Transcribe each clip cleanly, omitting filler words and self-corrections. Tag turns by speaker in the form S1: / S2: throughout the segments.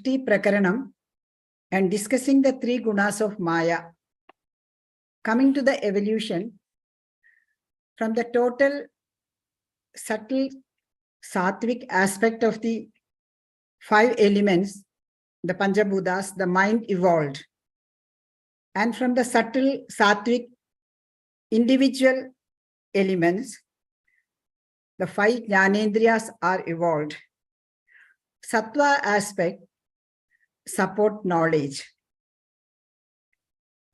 S1: Srishti Prakaranam and discussing the three gunas of Maya. Coming to the evolution, from the total subtle sattvic aspect of the 5 elements, the Panchabhutas, the mind evolved. And from the subtle sattvic individual elements, the 5 jnanendriyas are evolved. Sattva aspect support knowledge.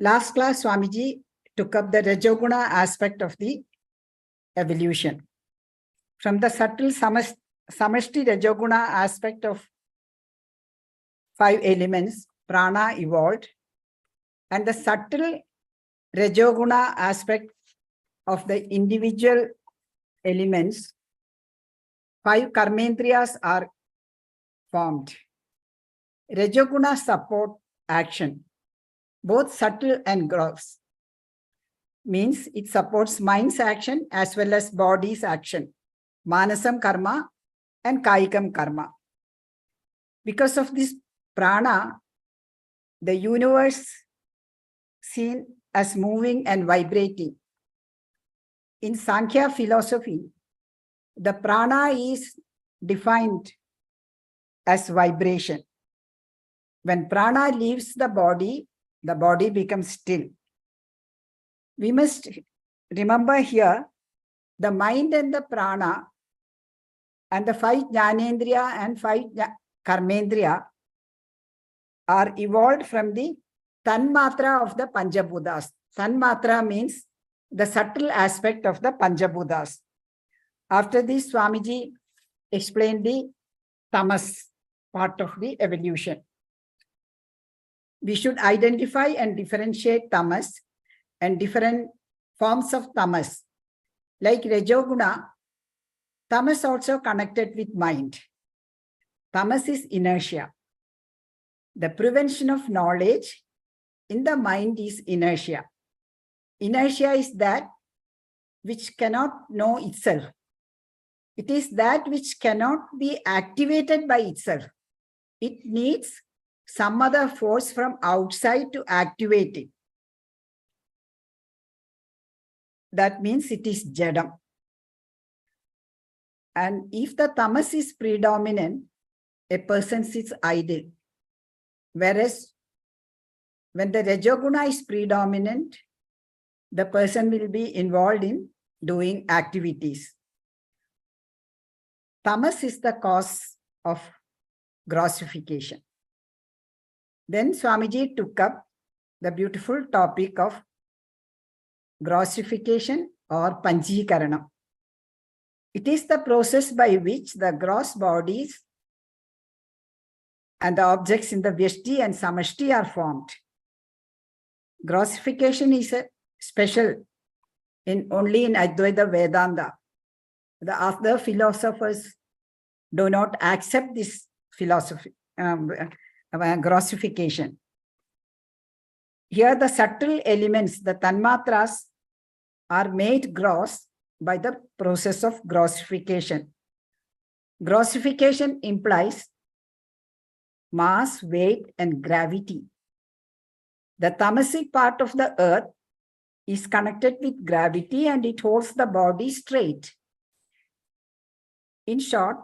S1: Last class, Swamiji took up the Rajoguna aspect of the evolution. From the subtle samashti Rajoguna aspect of 5 elements, prana evolved, and the subtle Rajoguna aspect of the individual elements, 5 karmendriyas are formed. Rajoguna support action, both subtle and gross. Means it supports mind's action as well as body's action, manasam karma and kayikam karma. Because of this prana, the universe seen as moving and vibrating. In Sankhya philosophy, the prana is defined as vibration. When prana leaves the body becomes still. We must remember here the mind and the prana and the 5 jnanendriya and 5 karmendriya are evolved from the tanmatra of the Panchabhutas. Tanmatra means the subtle aspect of the Panchabhutas. After this, Swamiji explained the tamas part of the evolution. We should identify and differentiate tamas and different forms of tamas. Like Rajoguna, tamas also connected with mind. Tamas is inertia. The prevention of knowledge in the mind is inertia. Inertia is that which cannot know itself. It is that which cannot be activated by itself. It needs some other force from outside to activate it. That means it is jadam. And if the tamas is predominant, a person sits idle. Whereas when the Rajoguna is predominant, the person will be involved in doing activities. Tamas is the cause of grossification. Then Swamiji took up the beautiful topic of grossification or panchikaranam. It is the process by which the gross bodies and the objects in the Vyashti and Samashti are formed. Grossification is a special only in Advaita Vedanta. The other philosophers do not accept this philosophy, grossification. Here the subtle elements, the tanmatras, are made gross by the process of grossification. Grossification implies mass, weight, and gravity. The tamasic part of the earth is connected with gravity and it holds the body straight. In short,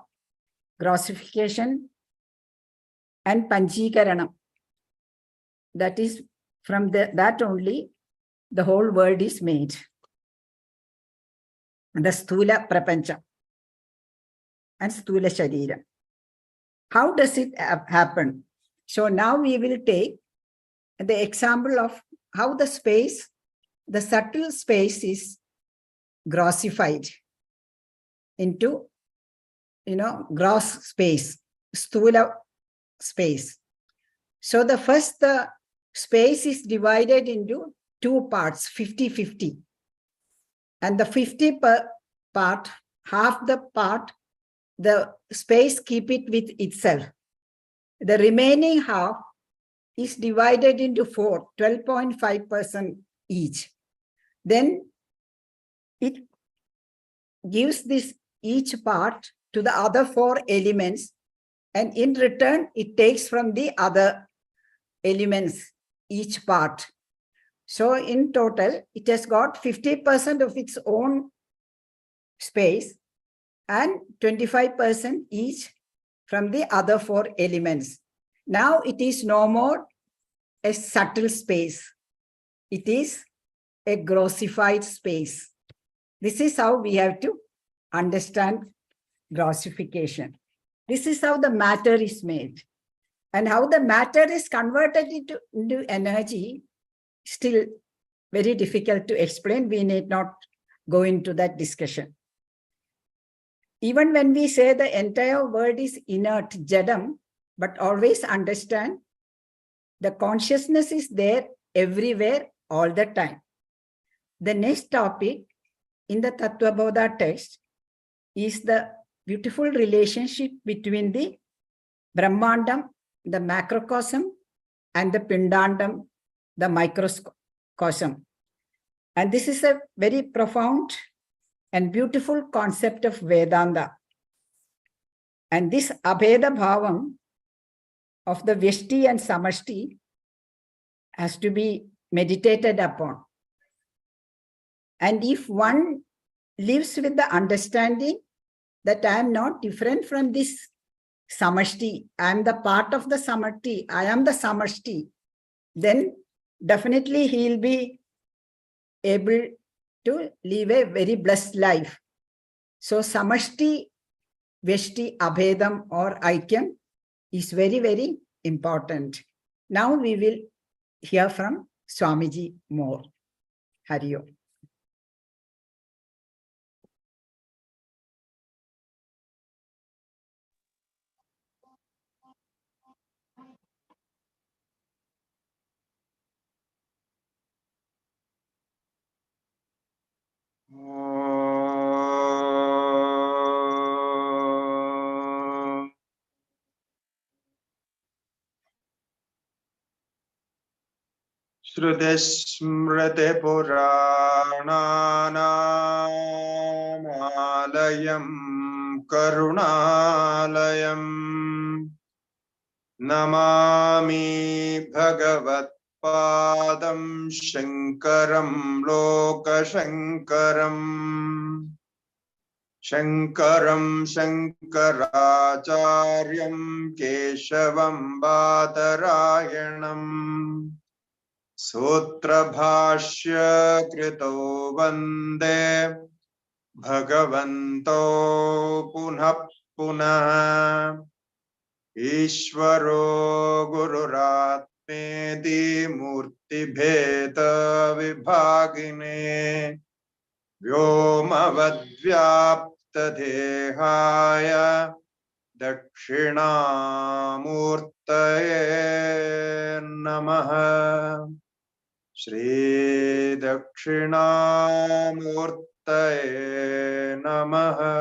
S1: grossification and panchikaranam, that is from that only the whole world is made. The sthula prapancha and sthula sharira. How does it happen? So now we will take the example of how the space, the subtle space is grossified into, gross space, sthula space. So the first space is divided into 2 parts, 50-50. And the 50 part, half the part, the space keep it with itself. The remaining half is divided into 4, 12.5% each. Then it gives this each part to the other 4 elements And in return, it takes from the other elements, each part. So in total, it has got 50% of its own space and 25% each from the other four elements. Now it is no more a subtle space. It is a grossified space. This is how we have to understand grossification. This is how the matter is made. And how the matter is converted into energy, still very difficult to explain. We need not go into that discussion. Even when we say the entire world is inert, jadam, but always understand the consciousness is there everywhere all the time. The next topic in the Tattvabodha text is the beautiful relationship between the Brahmandam, the macrocosm, and the Pindandam, the microcosm. And this is a very profound and beautiful concept of Vedanta. And this Abheda Bhavam of the Vyashti and Samashti has to be meditated upon. And if one lives with the understanding that I am not different from this Samashti, I am the part of the Samashti, I am the Samashti, then definitely he will be able to live a very blessed life. So Samashti, Vyashti, Abhedam or Aikyam is very, very important. Now we will hear from Swamiji more. Hari Om.
S2: Shrutismritipurananamayam karunalayam namami bhagavat padam shankaram lokashankaram Shankaram Shankaracharyam Keshavam Badarayanam Sutra Bhashya Krito Vande Bhagavanto Punah Punah Ishvaro Gururatmedi Murti Bheda Vibhagine Vyomavadvyaptadehaya Dakshinamurtaye Namaha Shri Dakshinamurtaye Namaha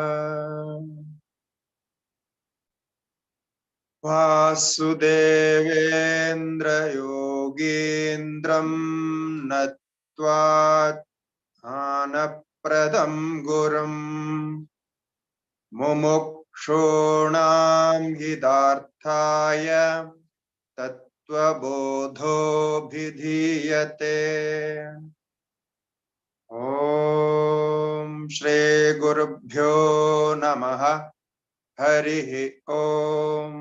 S2: Vasudevendra Yogindram Natva Pradam Gurum Mumukshonam Hidarthaya Tattvabodho Bhidhiyate Om Shri Gurubhyo Namaha Harihi Om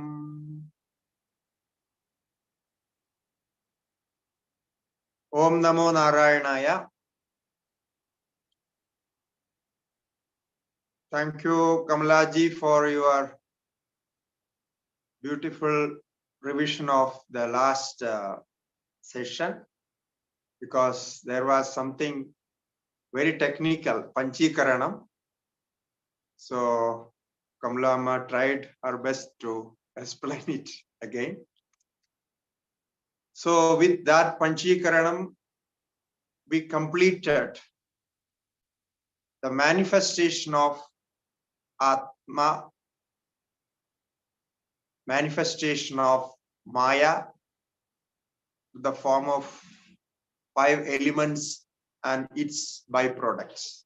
S2: Om Namo Narayanaya. Thank you, Kamalaji, for your beautiful revision of the last session, because there was something very technical, Panchikaranam. So Kamalama tried her best to explain it again. So with that Panchikaranam, we completed the manifestation of Atma, manifestation of Maya, the form of 5 elements and its byproducts.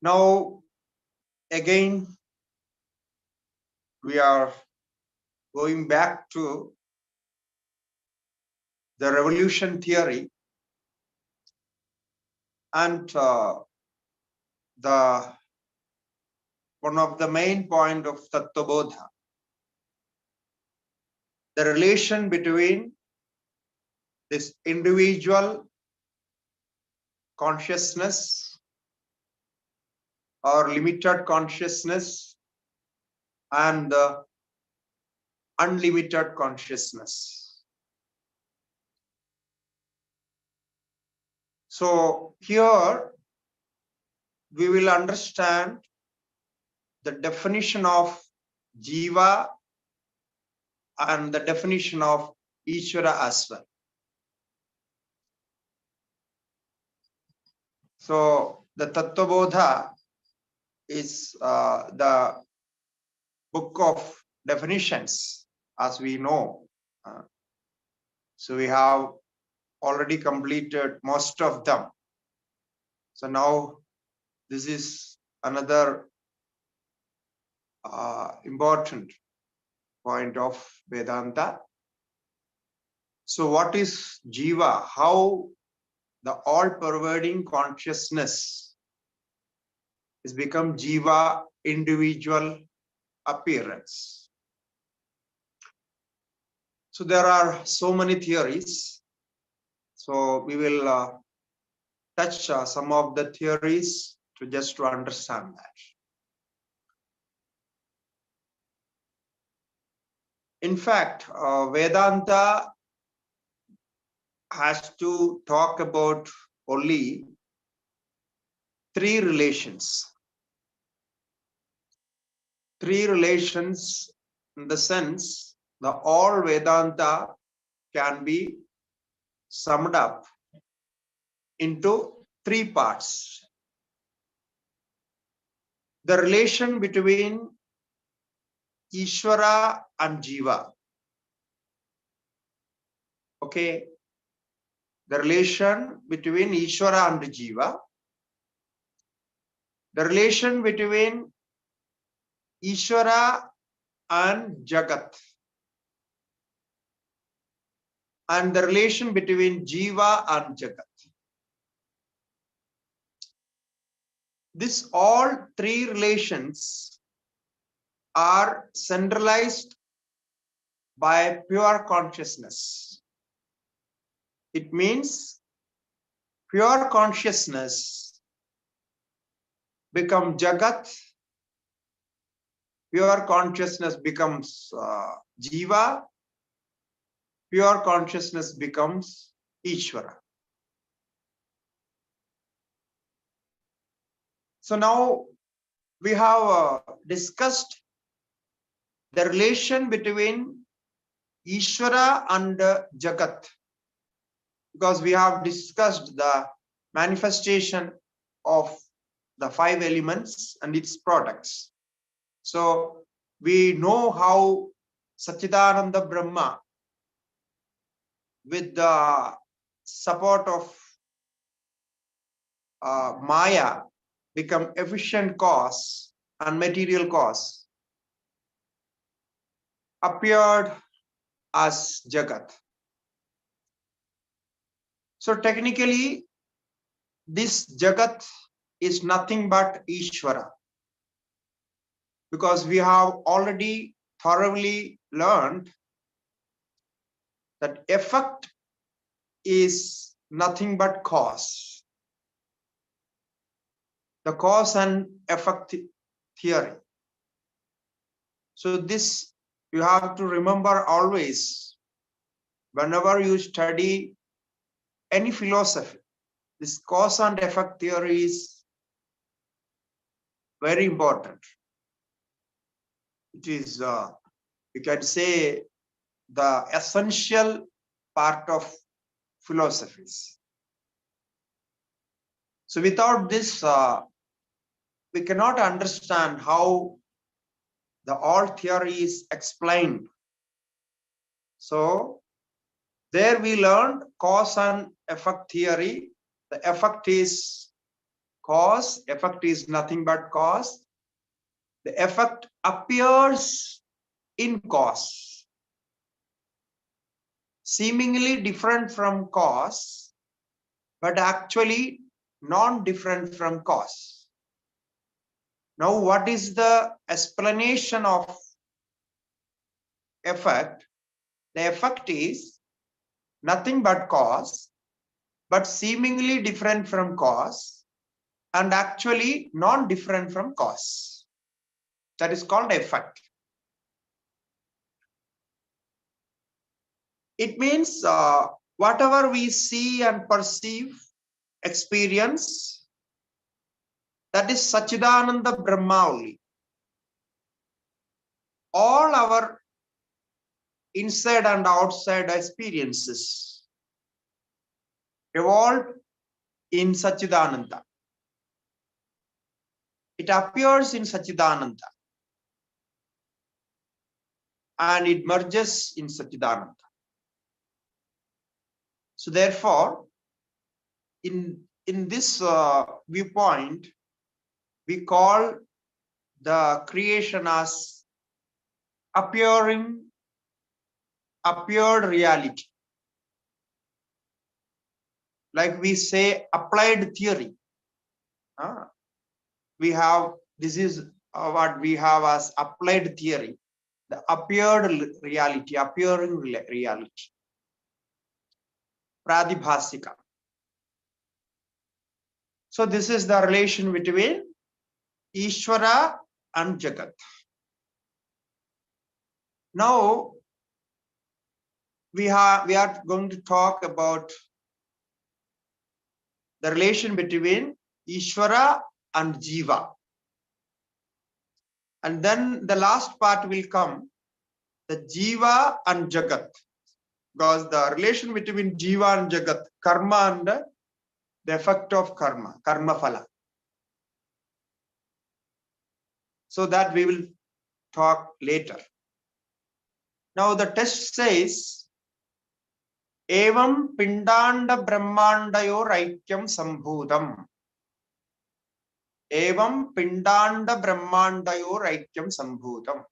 S2: Now, again, we are going back to the revolution theory, and one of the main point of Tattvabodha, the relation between this individual consciousness or limited consciousness and the unlimited consciousness. So here we will understand the definition of Jiva and the definition of Ishvara as well. So the Tattvabodha is the book of definitions, as we know. So we have already completed most of them. So now this is another important point of Vedanta. So what is Jiva? How the all-pervading consciousness is become Jiva, individual appearance. So there are so many theories. So we will touch some of the theories to understand that. In fact, Vedanta has to talk about only three relations. Three relations in the sense the all Vedanta can be summed up into three parts. The relation between Ishvara and Jiva. Okay. The relation between Ishvara and Jiva. The relation between Ishvara and Jagat. And the relation between Jiva and Jagat. This all three relations are centralized by pure consciousness. It means pure consciousness becomes Jagat, pure consciousness becomes Jiva, pure consciousness becomes Ishvara. So now we have discussed the relation between Ishvara and Jagat, because we have discussed the manifestation of the five elements and its products. So we know how Satchidananda Brahma, with the support of Maya, become efficient cause and material cause, appeared as Jagat. So technically, this Jagat is nothing but Ishvara, because we have already thoroughly learned that effect is nothing but cause. The cause and effect theory. So this you have to remember always whenever you study any philosophy. This cause and effect theory is very important. It is, you can say, the essential part of philosophies. So without this, we cannot understand how the all theory is explained. So there we learned cause and effect theory. The effect is cause, effect is nothing but cause. The effect appears in cause. Seemingly different from cause, but actually non-different from cause. Now, what is the explanation of effect? The effect is nothing but cause, but seemingly different from cause, and actually non-different from cause. That is called effect. It means whatever we see and perceive, experience, that is Satchidananda Brahma only. All our inside and outside experiences evolved in Satchidananda. It appears in Satchidananda and it merges in Satchidananda. So therefore, in this viewpoint, we call the creation as appeared reality. Like we say, applied theory. We have, this is what we have as applied theory, the appearing reality. Pradibhasika. So this is the relation between Ishvara and Jagat. Now we are going to talk about the relation between Ishvara and Jiva. And then the last part will come, the Jiva and Jagat. Because the relation between Jiva and Jagat, karma and the effect of karma, karma phala. So that we will talk later. Now the text says, Evam pindanda brahmandayor aikyam sambhudam. Evam pindanda brahmandayor aikyam sambhudam.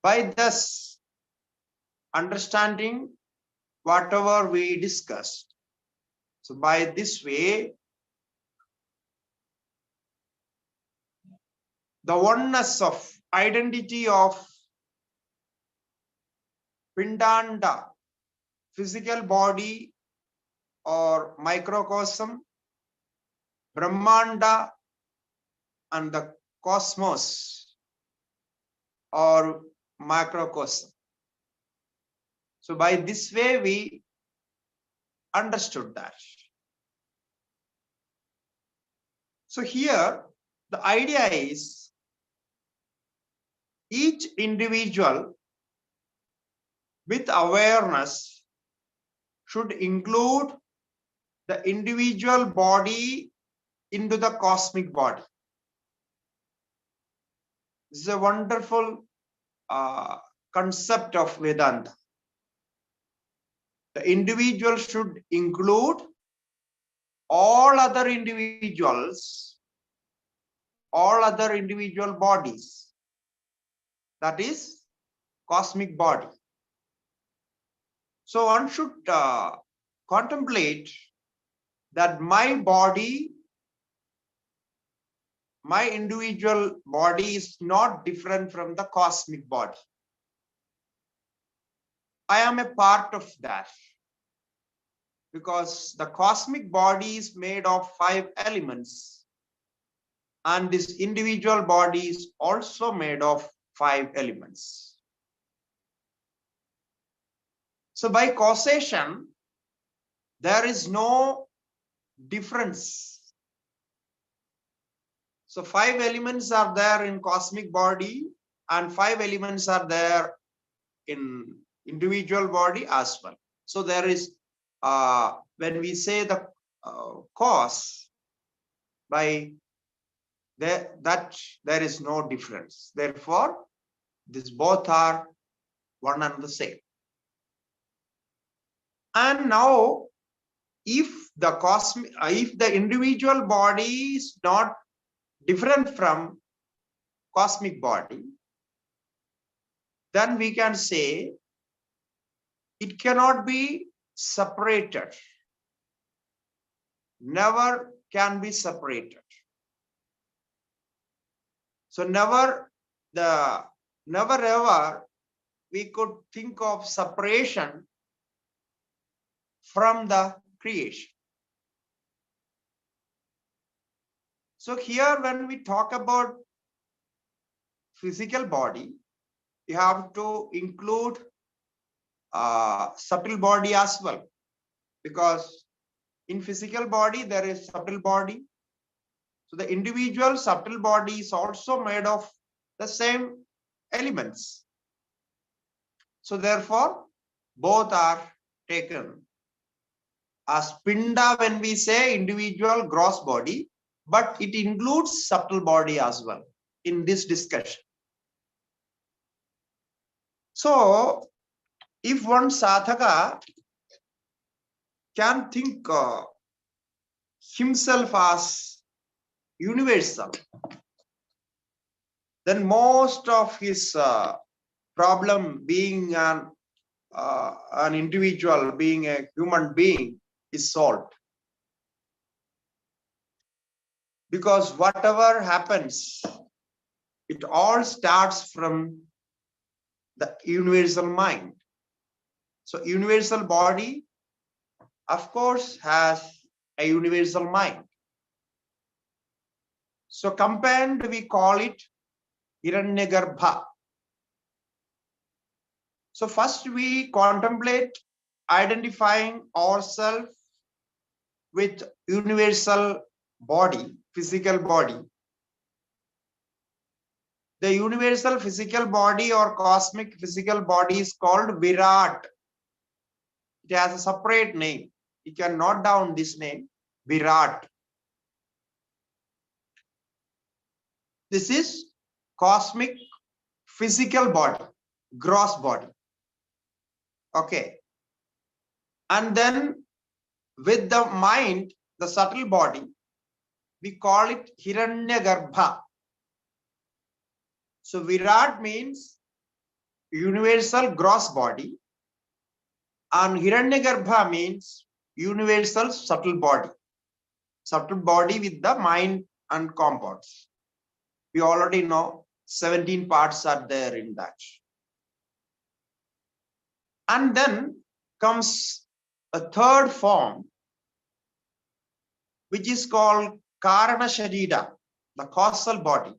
S2: By thus understanding whatever we discussed, so by this way, the oneness of identity of pindanda, physical body or microcosm, Brahmanda and the cosmos or macrocosm. So by this way we understood that. So here the idea is each individual with awareness should include the individual body into the cosmic body. This is a wonderful concept of Vedanta. The individual should include all other individuals, all other individual bodies. That is cosmic body. So one should contemplate that my body, my individual body is not different from the cosmic body. I am a part of that because the cosmic body is made of 5 elements and this individual body is also made of 5 elements. So by causation, there is no difference. So 5 elements are there in cosmic body and 5 elements are there in individual body as well. So there is, when we say the cause, by that there is no difference. Therefore, these both are one and the same. And now, if the individual body is not different from cosmic body, then we can say it cannot be separated. Never can be separated. So never ever we could think of separation from the creation. So here when we talk about physical body, you have to include subtle body as well, because in physical body there is subtle body. So the individual subtle body is also made of the same elements. So therefore both are taken as pinda when we say individual gross body, but it includes subtle body as well in this discussion. So if one sadhaka can think himself as universal, then most of his problem being an individual, being a human being, is solved. Because whatever happens, it all starts from the universal mind. So universal body, of course, has a universal mind. So combined, we call it Hiranyagarbha. So first we contemplate identifying ourselves with universal body, physical body. The universal physical body or cosmic physical body is called Virat. It has a separate name. You can note down this name, Virat. This is cosmic physical body, gross body. Okay. And then with the mind, the subtle body, we call it Hiranyagarbha. So Virat means universal gross body, and Hiranyagarbha means universal subtle body. Subtle body with the mind and compounds. We already know 17 parts are there in that. And then comes a third form, which is called Karana Sharira, the causal body.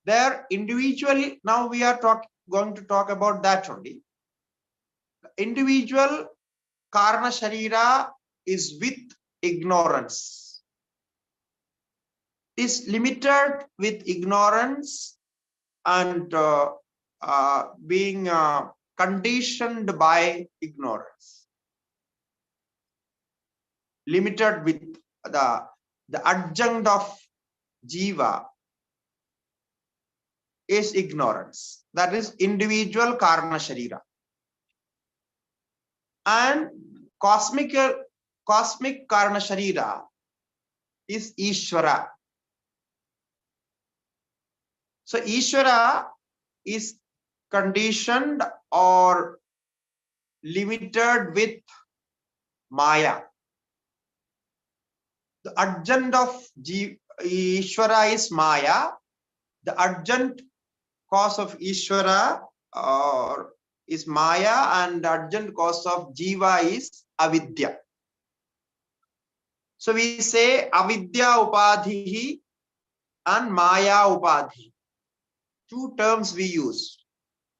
S2: There individually, now we are going to talk about that only. Individual Karana Sharira is with ignorance. Is limited with ignorance and being conditioned by ignorance. Limited with the adjunct of jiva is ignorance. That is individual Karana Sharira. And cosmic Karana Sharira is Ishvara. So Ishvara is conditioned or limited with Maya. The adjunct of Ishvara is Maya. The adjunct cause of Ishvara is Maya, and the adjunct cause of Jiva is Avidya. So we say Avidya Upadhihi and Maya Upadhi. Two terms we use.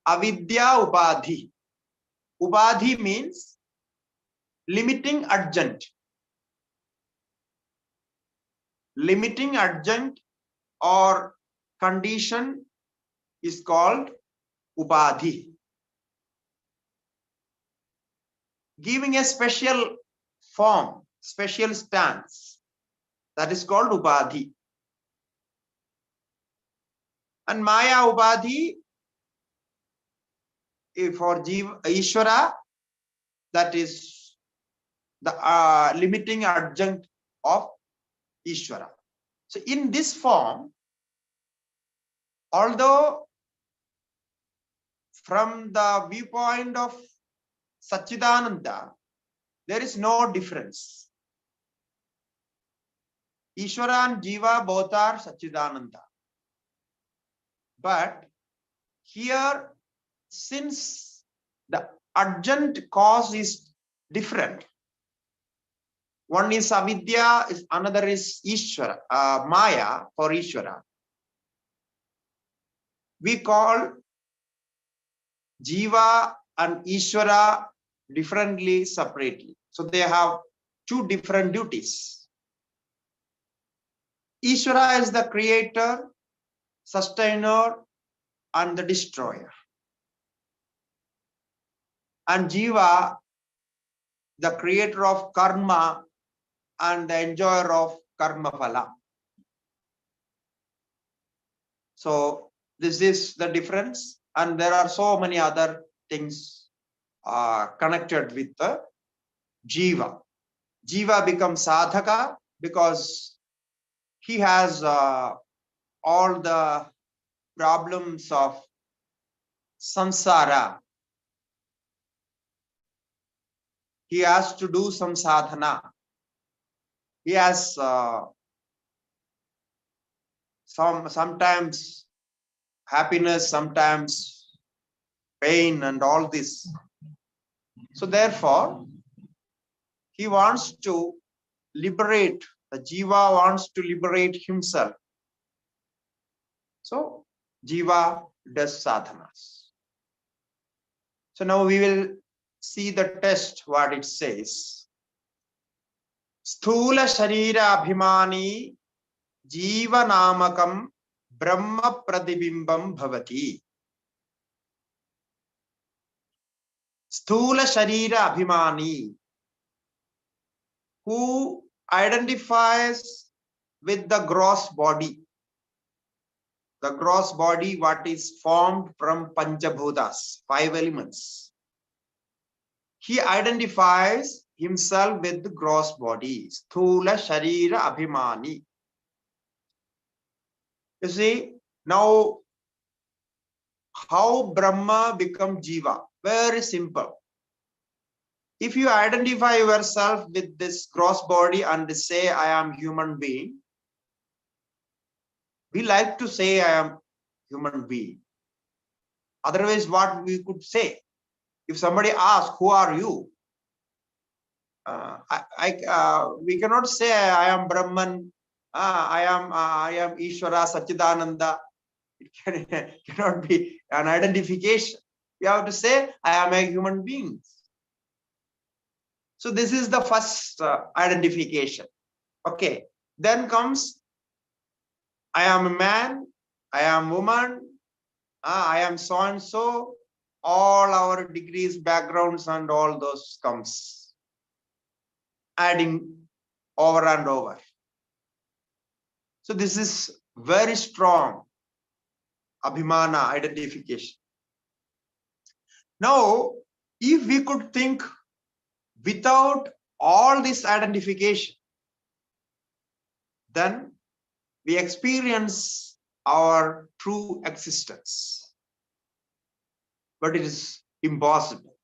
S2: Avidya Upadhi. Upadhi means limiting adjunct. Limiting adjunct or condition is called Upadhi. Giving a special form, special stance, that is called Upadhi. And Maya Upadhi for Ishvara, that is the limiting adjunct of Ishvara. So in this form, although from the viewpoint of Satchidananda, there is no difference. Ishvara and Jiva both are Satchidananda. But here, since the urgent cause is different, one is avidya, another is Ishvara, Maya for Ishvara. We call Jiva and Ishvara differently, separately. So they have two different duties. Ishvara is the creator, sustainer, and the destroyer. And Jiva, the creator of karma and the enjoyer of karma phala. So this is the difference, and there are so many other things connected with the Jiva. Jiva becomes sadhaka because he has all the problems of samsara. He has to do some sadhana. He has sometimes happiness, sometimes pain, and all this. So therefore, he wants to liberate, the Jiva wants to liberate himself. So Jiva does sadhanas. So now we will see the test, what it says. Sthula Sharira Abhimani Jiva Namakam Brahma Pradibimbam Bhavati. Sthula Sharira Abhimani, who identifies with the gross body. The gross body, what is formed from Panchabhutas, 5 elements. He identifies himself with the gross body. Sthula Sharira Abhimani. You see, now how Brahma become Jiva? Very simple. If you identify yourself with this gross body and say, I am human being, we like to say, I am human being. Otherwise, what we could say? If somebody asks, who are you? We cannot say, I am Brahman, I am Ishvara, Satchidananda. It cannot be an identification. We have to say, I am a human being. So this is the first identification. Okay. Then comes, I am a man, I am woman, I am so and so. All our degrees, backgrounds, and all those comes, adding over and over. So this is very strong Abhimana identification. Now, if we could think without all this identification, then we experience our true existence. But it is impossible.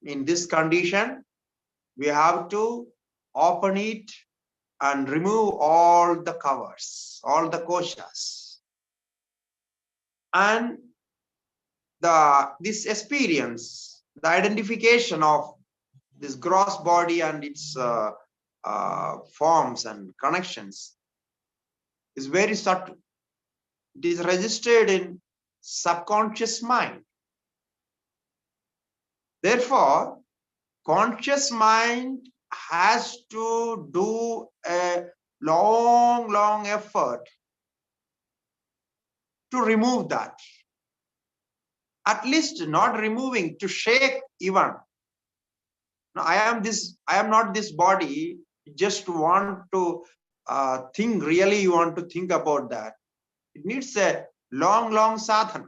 S2: In this condition, we have to open it and remove all the covers, all the koshas. And this experience, the identification of this gross body and its forms and connections is very subtle. It is registered in subconscious mind. Therefore, conscious mind has to do a long effort to remove that. At least not removing, to shake even. Now, I am not this body. You just want to think, really you want to think about that. It needs a long sadhana.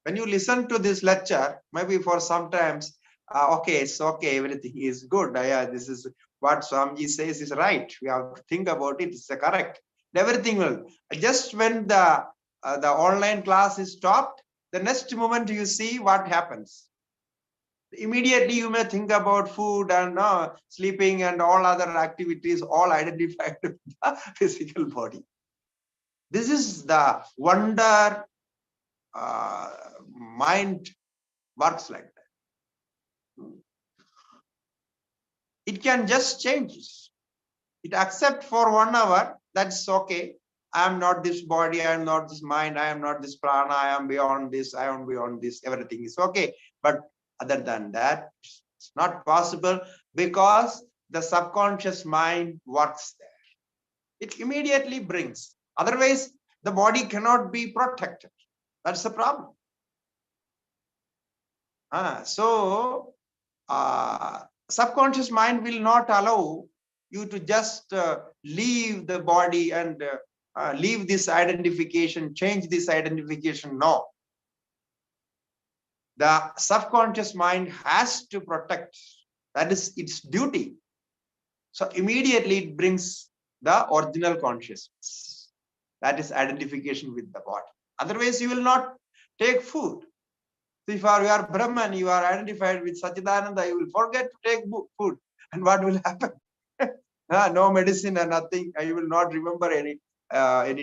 S2: When you listen to this lecture, maybe for sometimes, okay, it's okay, everything is good. This is what Swamiji says is right. We have to think about it. It's correct. Everything will. Just when the online class is stopped, the next moment you see what happens. Immediately you may think about food and sleeping and all other activities, all identified with the physical body. This is the wonder mind works like that. It can just change. It accept for 1 hour, that's okay. I am not this body, I am not this mind, I am not this prana, I am beyond this, I am beyond this, everything is okay. But other than that, it's not possible because the subconscious mind works there. It immediately brings. Otherwise, the body cannot be protected. That's the problem. Subconscious mind will not allow you to just leave the body and leave this identification, change this identification. No. The subconscious mind has to protect. That is its duty. So immediately it brings the original consciousness. That is identification with the body. Otherwise, you will not take food. So if you are Brahman, you are identified with Sachidananda, you will forget to take food. And what will happen? No medicine and nothing. You will not remember any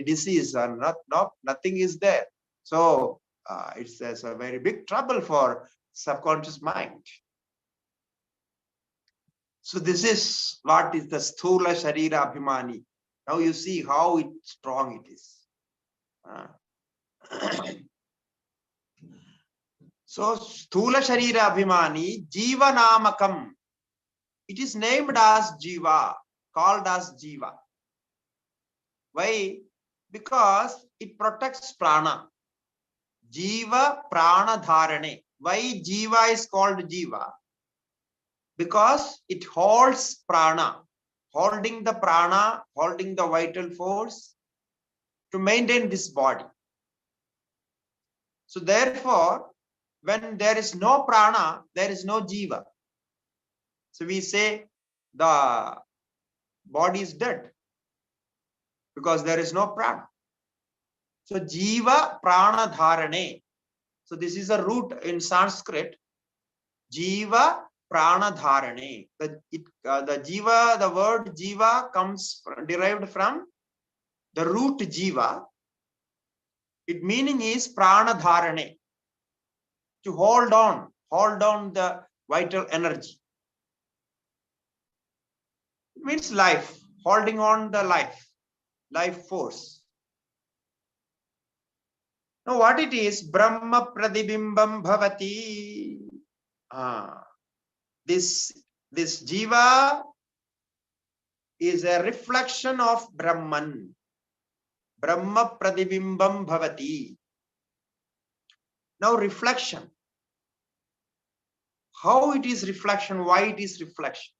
S2: disease and nothing is there. So it's a very big trouble for subconscious mind. So this is what is the Sthula Sharira Abhimani. Now you see how strong it is. So Sthula Sharira Abhimani Jiva Namakam. It is named as Jiva, called as Jiva. Why? Because it protects prana. Jiva Prana Dharane. Why Jiva is called Jiva? Because it holds prana, holding the prana, holding the vital force to maintain this body. So therefore, when there is no prana, there is no jiva. So we say the body is dead because there is no prana. So jiva prana dharane. So this is a root in Sanskrit. Jiva prana dharane. The word jiva comes derived from the root jiva. Its meaning is prana dharane. To hold on the vital energy. It means life, holding on the life force. Now what it is? Brahma Pradibimbam Bhavati. This jiva is a reflection of Brahman. Brahma Pradibimbam Bhavati. Now reflection. How it is reflection? Why it is reflection?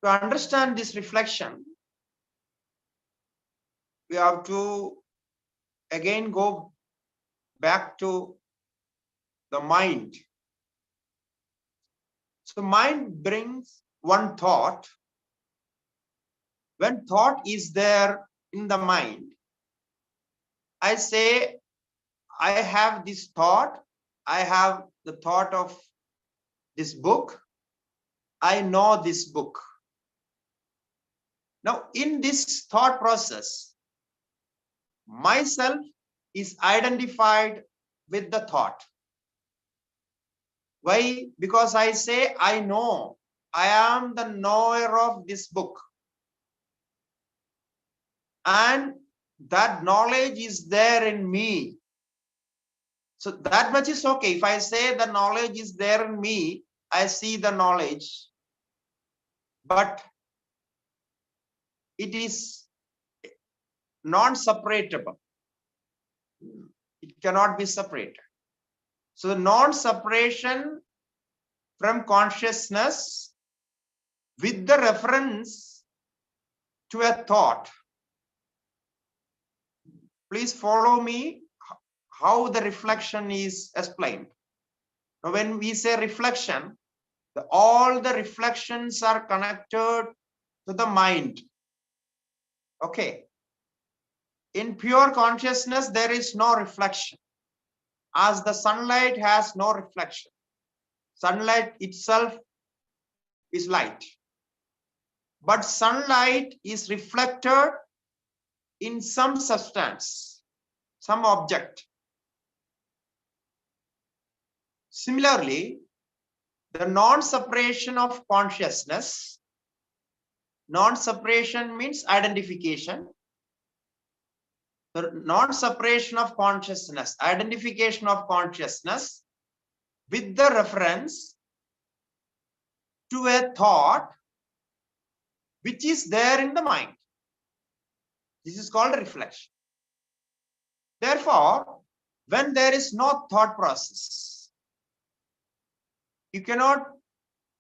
S2: To understand this reflection, we have to again go back to the mind. So mind brings one thought. When thought is there in the mind, I say, I have this thought. I have the thought of this book. I know this book. Now, in this thought process, myself is identified with the thought. Why? Because I say, I know. I am the knower of this book. And that knowledge is there in me. So that much is okay. If I say the knowledge is there in me, I see the knowledge. But it is non-separatable. It cannot be separated. So the non-separation from consciousness with the reference to a thought. Please follow me how the reflection is explained. Now, when we say reflection, all the reflections are connected to the mind. Okay. in pure consciousness, there is no reflection, as the sunlight has no reflection. Sunlight itself is light. But sunlight is reflected in some substance, some object. Similarly, the non-separation of consciousness, non-separation means identification. The non-separation of consciousness, identification of consciousness with the reference to a thought which is there in the mind. This is called reflection. Therefore, when there is no thought process, you cannot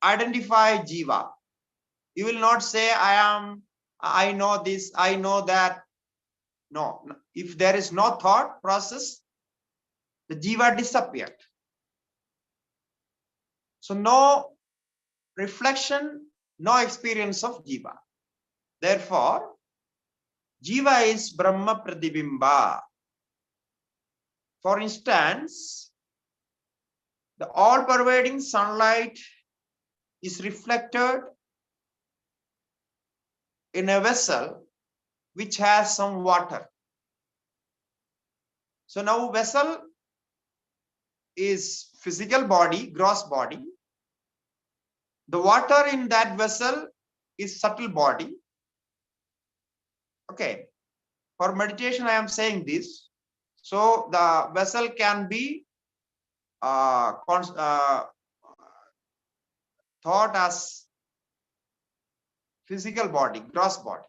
S2: identify jiva. You will not say, I know this, I know that. No, if there is no thought process, the jiva disappeared. So no reflection, no experience of jiva. Therefore, jiva is Brahma Pratibimba. For instance, the all-pervading sunlight is reflected in a vessel which has some water. So now vessel is physical body, gross body. The water in that vessel is subtle body. Okay. For meditation, I am saying this. So the vessel can be thought as physical body, gross body.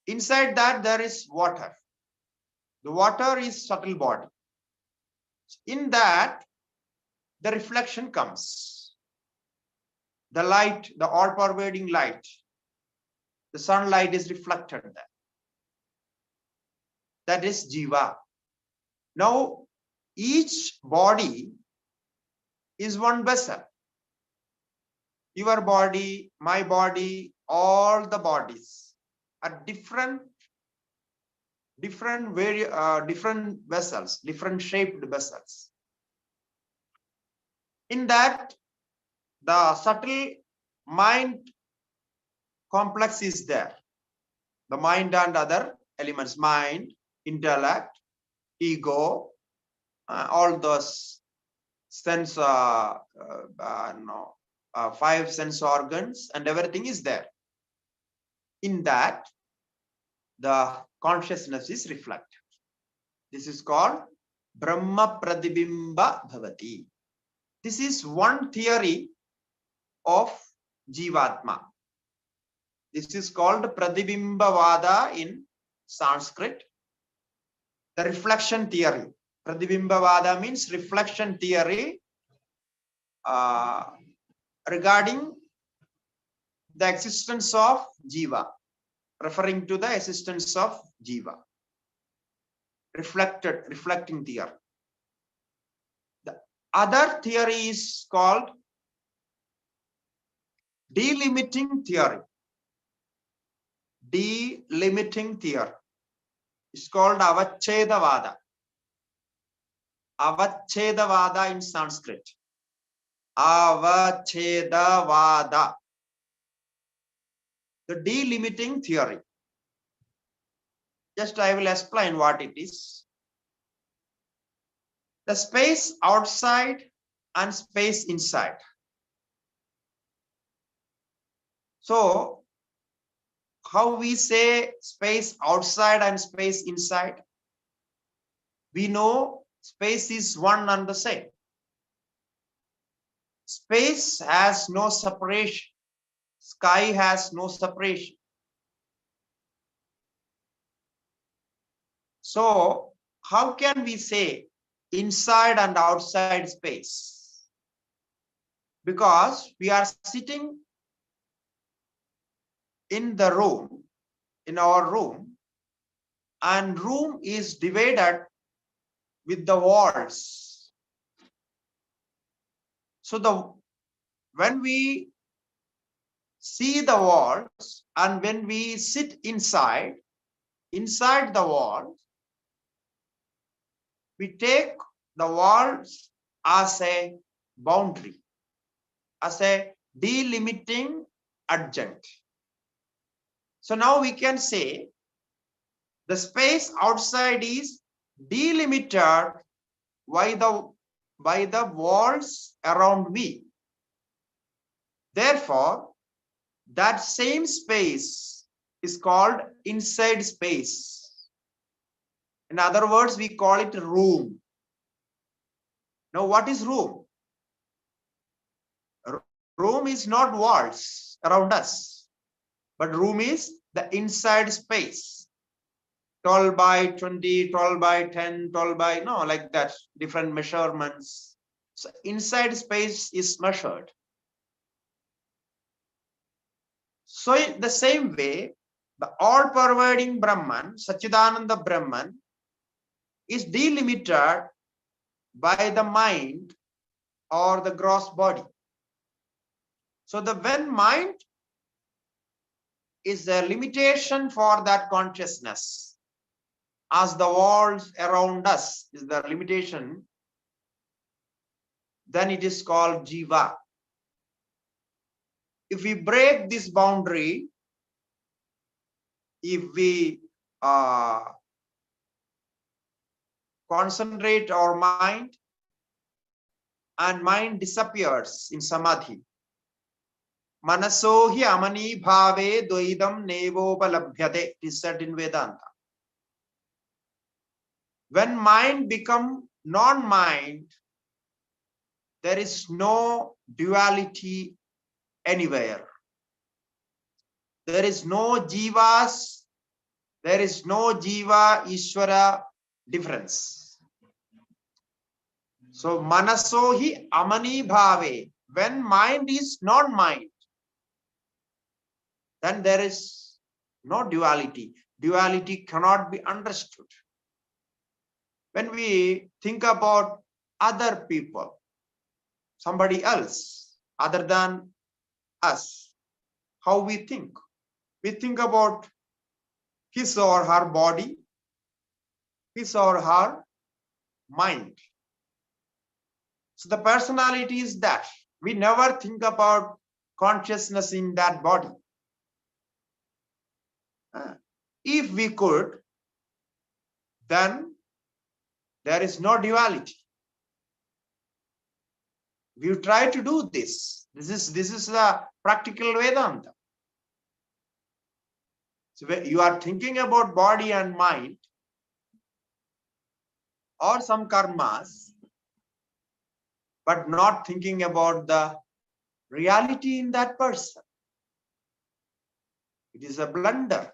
S2: Inside that there is water. The water is subtle body. In that, the reflection comes. The light, the all-pervading light, the sunlight is reflected there. That is jiva. Now, each body is one vessel. Your body, my body, all the bodies are different vessels, different shaped vessels. In that, the subtle mind complex is there. The mind and other elements, mind, intellect, ego, all those sense, 5 sense organs and everything is there. In that, the consciousness is reflected. This is called Brahma Pratibimba Bhavati. This is one theory of Jivatma. This is called Pratibimbavada in Sanskrit. The reflection theory. Pratibimbavada means reflection theory regarding the existence of Jiva, referring to the existence of Jiva. Reflecting theory. The other theory is called delimiting theory. Delimiting theory. It's called Avachedavada. Avachedavada in Sanskrit. Avachedavada. The delimiting theory. Just I will explain what it is. The space outside and space inside. So, how we say space outside and space inside? We know space is one and the same. Space has no separation. Sky has no separation. So, how can we say inside and outside space? Because we are sitting in the room, in our room, and room is divided with the walls. So when we see the walls and when we sit inside, inside the wall, we take the walls as a boundary, as a delimiting adjunct. So now we can say the space outside is delimited by the walls around me. Therefore, that same space is called inside space. In other words, we call it room. Now, what is room? Room is not walls around us, but room is the inside space. 12 by 20, 12 by 10, 12 by, no, like that, different measurements. So inside space is measured. So in the same way, the all-pervading Brahman, Satchidananda Brahman, is delimited by the mind or the gross body. So when mind is the limitation for that consciousness, as the walls around us is the limitation, then it is called jiva. If we break this boundary, if we concentrate our mind, and mind disappears in samadhi, manaso hi amani bhave dvaidam nevopalabhyate, it is said in Vedanta. When mind becomes non-mind, there is no duality anywhere. There is no jivas, there is no jiva Ishvara difference. So manaso hi amani bhave, when mind is non-mind, then there is no duality. Duality cannot be understood. When we think about other people, somebody else other than us, how we think? We think about his or her body, his or her mind. So the personality is that. We never think about consciousness in that body. If we could, then there is no duality. We try to do this. This is the practical Vedanta. So you are thinking about body and mind or some karmas, but not thinking about the reality in that person. It is a blunder.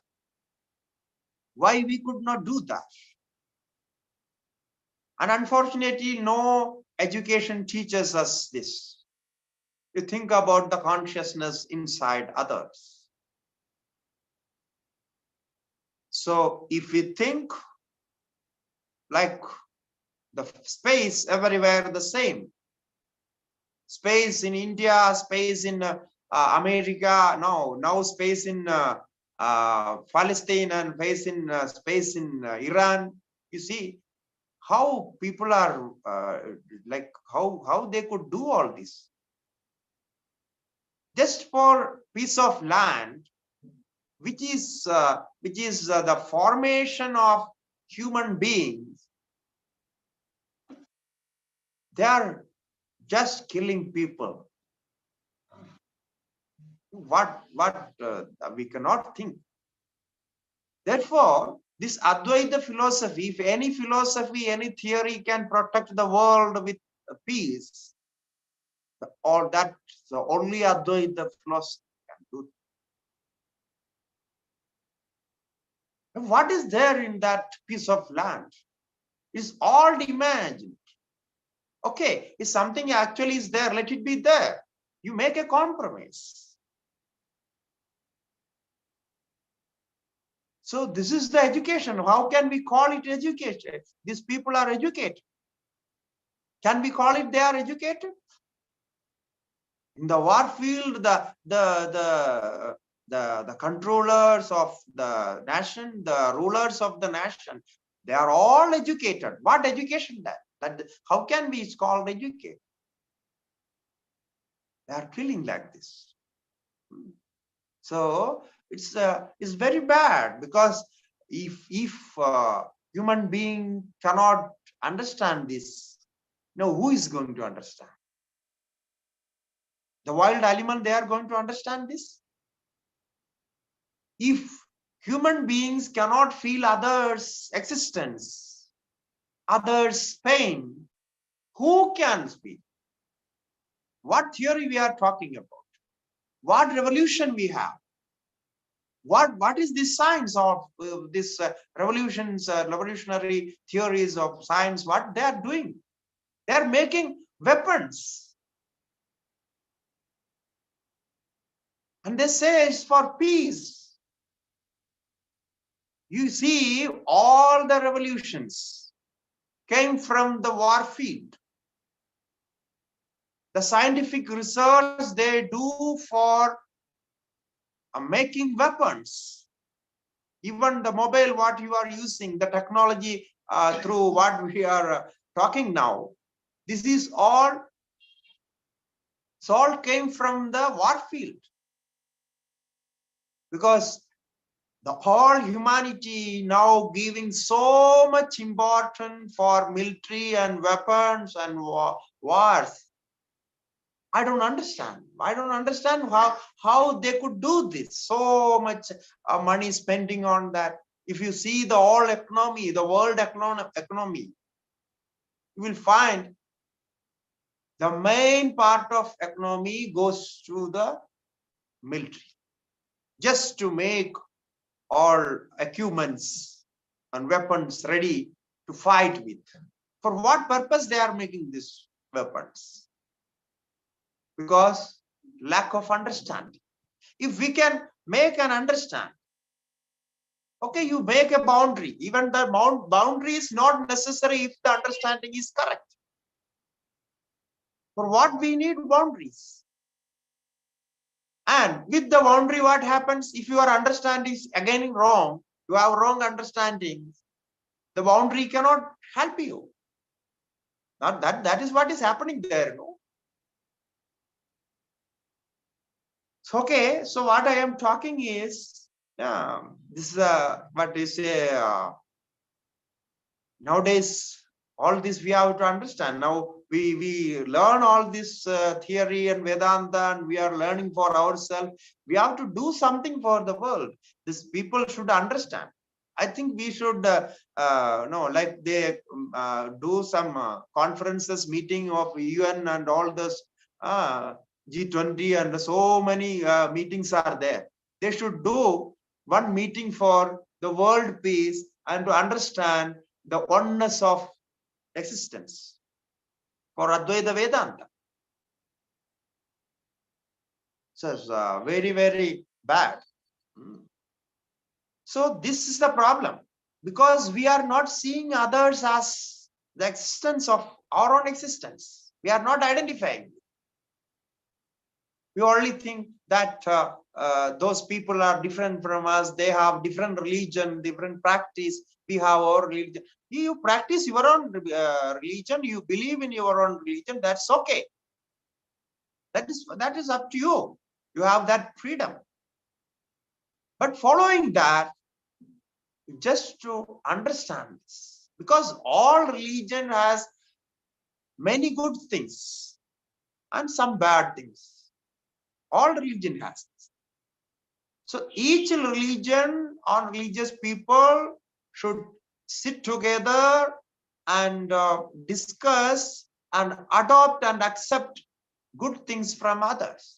S2: Why we could not do that? And unfortunately, no education teaches us this. You think about the consciousness inside others. So if we think like the space everywhere the same, space in India, space in America, now space in Palestine and space in Iran, you see how people are like how they could do all this just for piece of land, which is the formation of human beings. They are just killing people. What we cannot think. Therefore, this Advaita philosophy, if any philosophy, any theory can protect the world with peace, all that, the only Advaita philosophy can do. And what is there in that piece of land? It's all imagined. Okay, if something actually is there, let it be there. You make a compromise. So this is the education. How can we call it education? These people are educated. Can we call it they are educated? In the war field, the the controllers of the nation, the rulers of the nation, they are all educated. What education that how can we call educated? They are killing like this. So it's very bad, because if human being cannot understand this, who is going to understand? The wild animal, they are going to understand this. If human beings cannot feel others' existence, others' pain, who can speak? What theory we are talking about? What revolution we have? What is the science of this revolutionary theories of science? What they are doing? They are making weapons. And they say it's for peace. You see, all the revolutions came from the war field. The scientific research they do for making weapons. Even the mobile, what you are using, the technology through what we are talking now, this is all came from the war field. Because the whole humanity now giving so much importance for military and weapons and wars. I don't understand. I don't understand how they could do this. So much money spending on that. If you see the whole economy, the world economy, you will find the main part of economy goes to the military, just to make all equipments and weapons ready to fight with. For what purpose they are making these weapons? Because lack of understanding. If we can make an understand, okay, you make a boundary. Even the boundary is not necessary if the understanding is correct. For what we need boundaries? And with the boundary, what happens if your understanding is again wrong? You have wrong understanding. The boundary cannot help you. That is what is happening there. No? So, okay, so what I am talking is, this is what they say, nowadays, all this we have to understand. Now we learn all this theory and Vedanta, and we are learning for ourselves. We have to do something for the world. This people should understand. I think we should, like they do some conferences, meeting of UN and all this G20 and so many meetings are there. They should do one meeting for the world peace and to understand the oneness of existence for Advaita Vedanta. So it's very, very bad. So this is the problem, because we are not seeing others as the existence of our own existence. We are not identifying. We only think that those people are different from us. They have different religion, different practice. We have our religion. You practice your own religion. You believe in your own religion. That's okay. That is up to you. You have that freedom. But following that, just to understand this, because all religion has many good things and some bad things. All religion has this. So each religion or religious people should sit together and discuss and adopt and accept good things from others,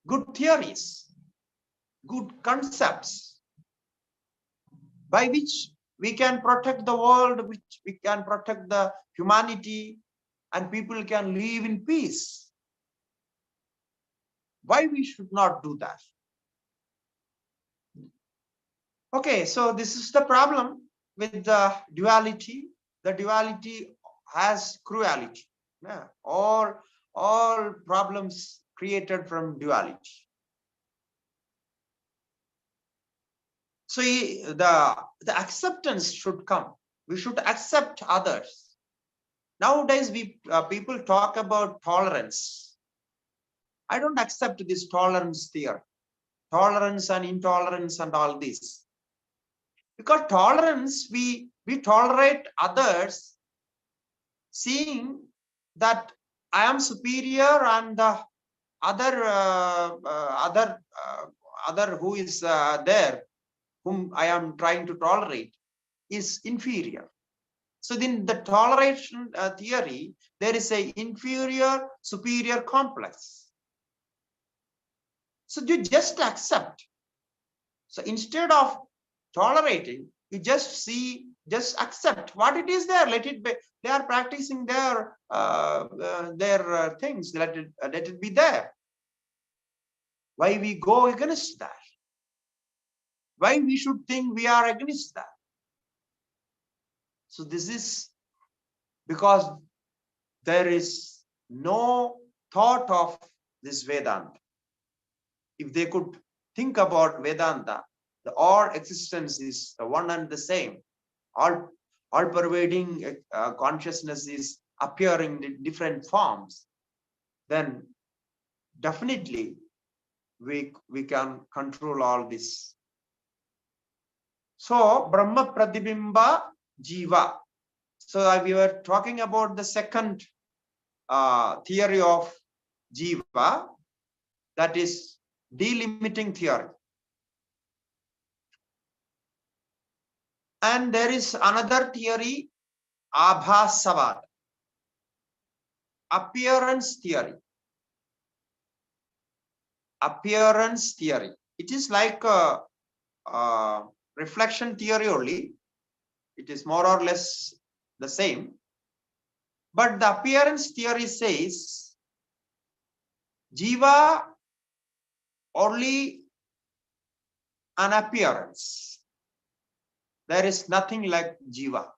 S2: good theories, good concepts, by which we can protect the world, which we can protect the humanity, and people can live in peace. Why we should not do that? Okay, so this is the problem with the duality. The duality has cruelty. Yeah, all problems created from duality. So the acceptance should come. We should accept others. Nowadays, people talk about tolerance. I don't accept this tolerance theory. Tolerance and intolerance and all this. Because tolerance, we tolerate others, seeing that I am superior and the other who is there, whom I am trying to tolerate, is inferior. So in the toleration theory, there is a inferior superior complex. So you just accept. So instead of tolerating, you just accept what it is there. Let it be. They are practicing their things. Let it be there. Why we go against that? Why we should think we are against that? So this is because there is no thought of this Vedanta. If they could think about Vedanta, the all existence is the one and the same. All pervading consciousness is appearing in different forms. Then definitely we can control all this. So Brahma Pratibimba Jiva. So we were talking about the second theory of Jiva, that is delimiting theory. And there is another theory, Abhasavada, appearance theory. Appearance theory. It is like a reflection theory only. It is more or less the same. But the appearance theory says Jiva only an appearance. There is nothing like Jiva.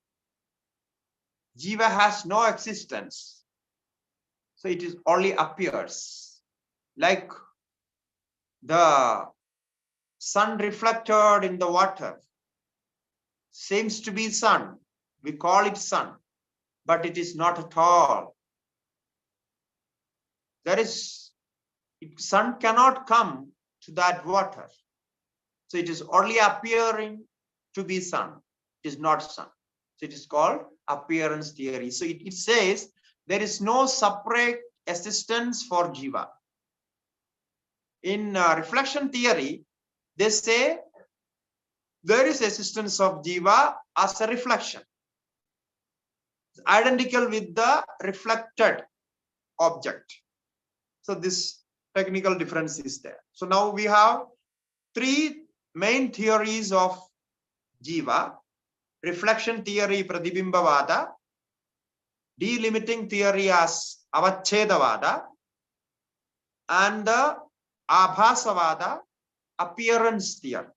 S2: Jiva has no existence. So it is only appears. Like the sun reflected in the water seems to be sun. We call it sun, but it is not at all. Sun cannot come to that water. So it is only appearing to be sun. It is not sun. So it is called appearance theory. So it says there is no separate existence for Jiva. In reflection theory, they say there is existence of Jiva as a reflection. It's identical with the reflected object. So this technical difference is there. So now we have three main theories of Jiva: reflection theory, Pratibimbavada; delimiting theory as Avachedavada; and the Abhasavada, appearance theory.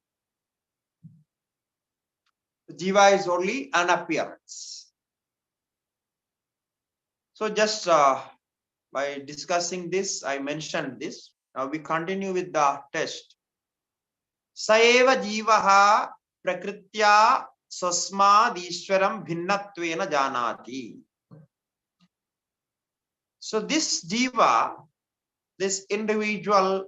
S2: Jiva is only an appearance. So just by discussing this, I mentioned this. Now we continue with the test. Saeva jivaha prakritya swasmad ishwaram bhinnatvena janati. So this jiva, this individual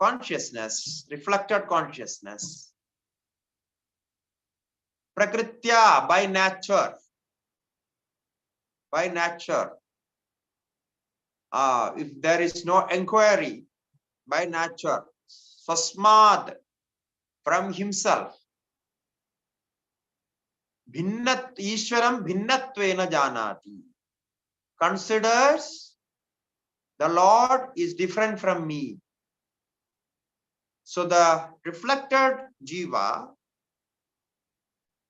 S2: consciousness, reflected consciousness, prakritya, by nature, if there is no inquiry, by nature, swasmad, from himself, ishwaram bhinnatvena janati, considers the Lord is different from me. So the reflected jiva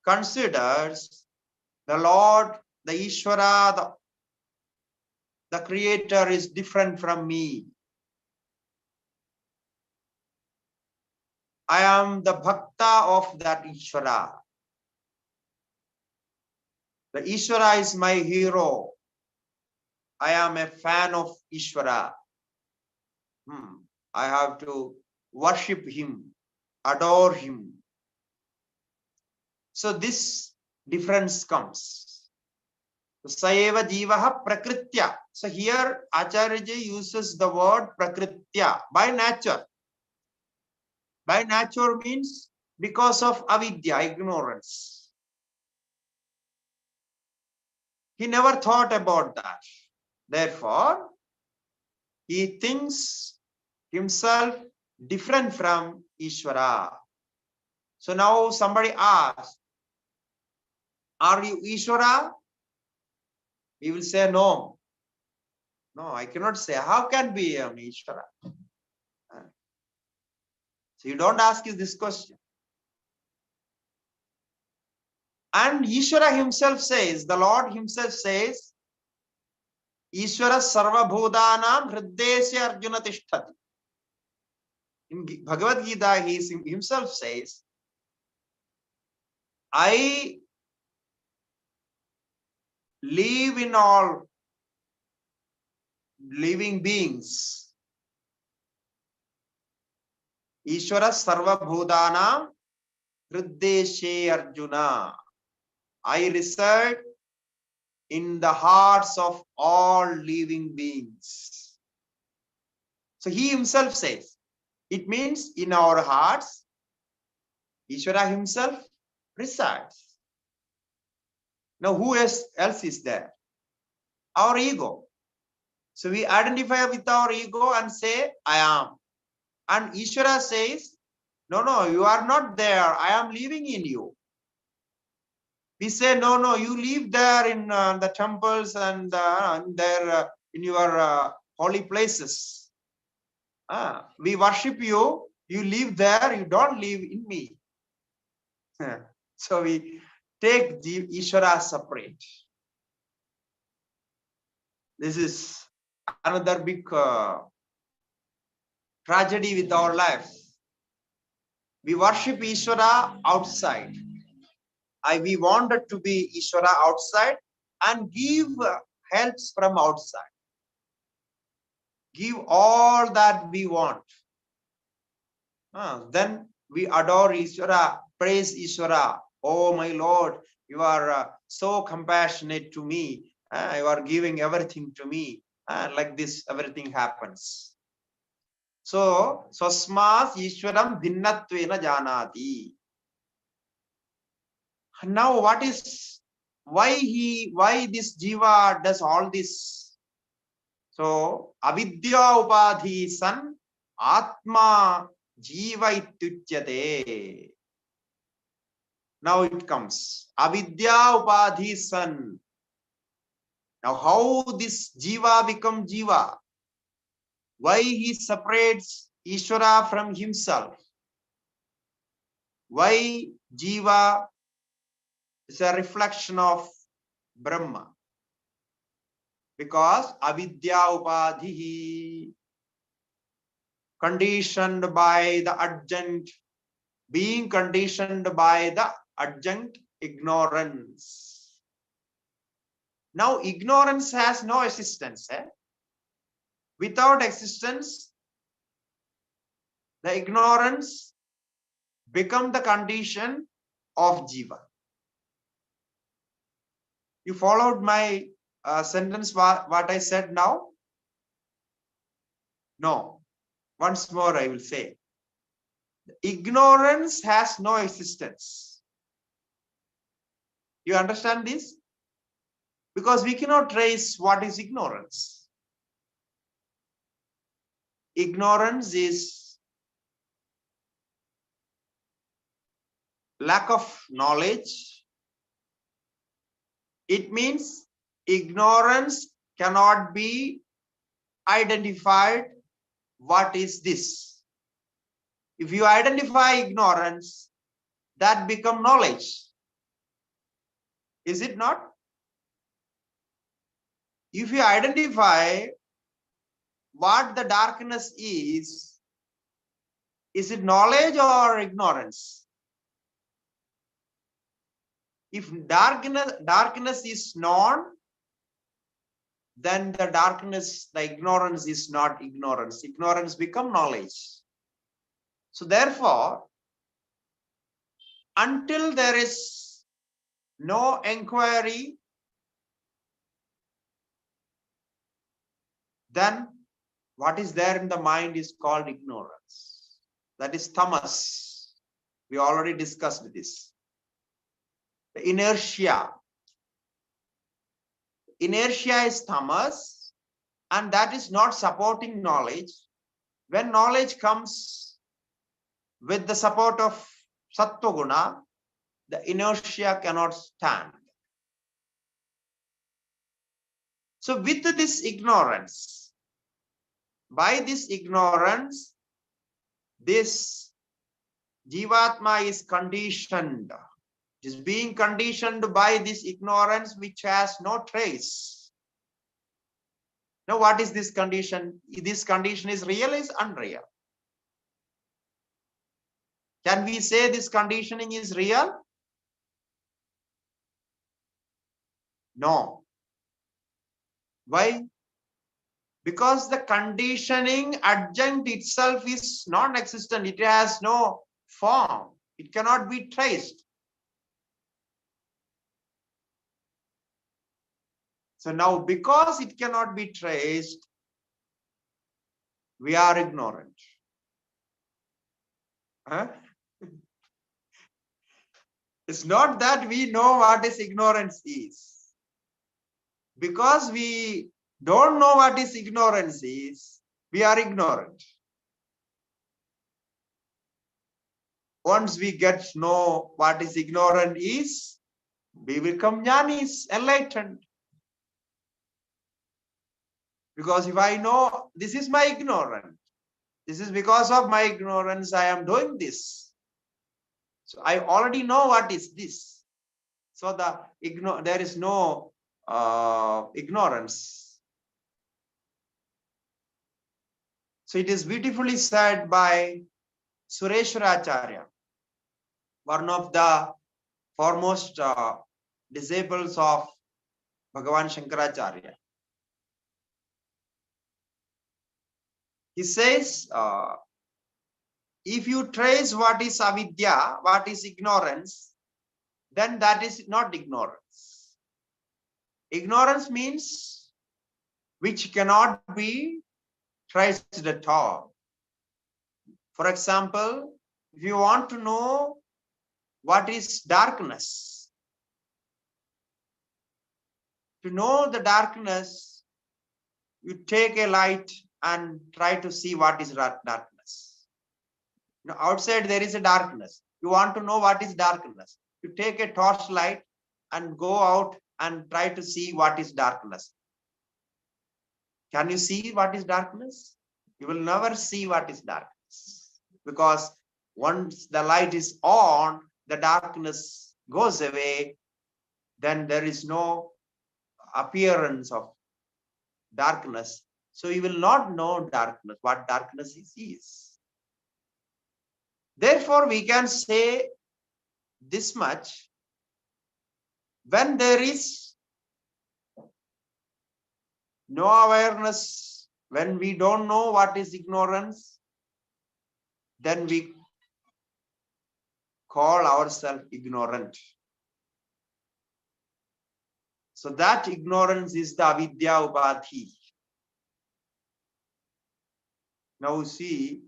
S2: considers the Lord, the Ishvara, the creator is different from me. I am the bhakta of that Ishvara. The Ishvara is my hero. I am a fan of Ishvara. I have to worship him adore him. So this difference comes. Saeva jivaha prakritya. So here Acharya uses the word prakritya, by nature. By nature means because of avidya, ignorance. He never thought about that. Therefore, he thinks himself different from Ishvara. So now somebody asks, are you Ishvara? He will say no. No, I cannot say. How can be an Ishvara? So you don't ask this question. And Ishvara himself says, the Lord himself says, Ishvara sarva bhudanam hriddesya arjuna tishtati. In Bhagavad Gita, he himself says, I live in all living beings. Ishvara sarva bhudanam hriddesya arjuna. I reside in the hearts of all living beings. So he himself says, it means in our hearts, Ishvara himself resides. Now who else is there? Our ego. So we identify with our ego and say, I am. And Ishvara says, no, you are not there. I am living in you. We say, no, you live there in the temples and in your holy places. We worship you. You live there. You don't live in me. So we take the Ishvara separate. This is another big tragedy with our life. We worship Ishvara outside. We wanted to be Ishvara outside and give helps from outside. Give all that we want. Then we adore Ishvara, praise Ishvara. Oh my Lord, you are so compassionate to me. You are giving everything to me. Like this, everything happens. So, swasmas Ishwaram bhinnatvena janati. Now, why this jiva does all this? So, avidya upadhi san atma jiva ityuchyate. Now it comes. Avidya upadhi san. Now, how this jiva become jiva? Why he separates Ishvara from himself? Why jiva is a reflection of Brahma? Because avidya upadhi, conditioned by the adjunct, being conditioned by the adjunct ignorance. Now ignorance has no existence. Without existence, the ignorance become the condition of jiva. You followed my sentence, what I said now? No. Once more I will say. Ignorance has no existence. You understand this? Because we cannot trace what is ignorance. Ignorance is lack of knowledge. It means ignorance cannot be identified. What is this? If you identify ignorance, that become knowledge. Is it not? If you identify what the darkness is it knowledge or ignorance? If darkness is known, then the ignorance is not ignorance. Ignorance become knowledge. So therefore, until there is no inquiry, then what is there in the mind is called ignorance. That is tamas. We already discussed this. The inertia. Inertia is tamas, and that is not supporting knowledge. When knowledge comes with the support of sattva guna, the inertia cannot stand. So with this ignorance, by this ignorance, this Jivatma is conditioned. It is being conditioned by this ignorance which has no trace. Now what is this condition? This condition is real, is unreal? Can we say this conditioning is real? No. Why? Because the conditioning adjunct itself is non-existent. It has no form. It cannot be traced. So now, because it cannot be traced, we are ignorant. Huh? It's not that we know what is ignorance is. Because we don't know what is ignorance is, we are ignorant. Once we get to know what is ignorant is, we become jnanis, enlightened. Because if I know this is my ignorance, this is because of my ignorance I am doing this. So I already know what is this. So there is no ignorance. So it is beautifully said by Sureshwara Acharya, one of the foremost disciples of Bhagavan Shankaracharya. He says, if you trace what is avidya, what is ignorance, then that is not ignorance. Ignorance means which cannot be traced at all. For example, if you want to know what is darkness, to know the darkness, you take a light and try to see what is darkness. Now, outside there is a darkness. You want to know what is darkness. You take a torchlight and go out and try to see what is darkness. Can you see what is darkness? You will never see what is darkness. Because once the light is on, the darkness goes away, then there is no appearance of darkness. So you will not know darkness, what darkness is. Therefore, we can say this much: when there is no awareness, when we don't know what is ignorance, then we call ourselves ignorant. So that ignorance is the avidya upadhi. Now see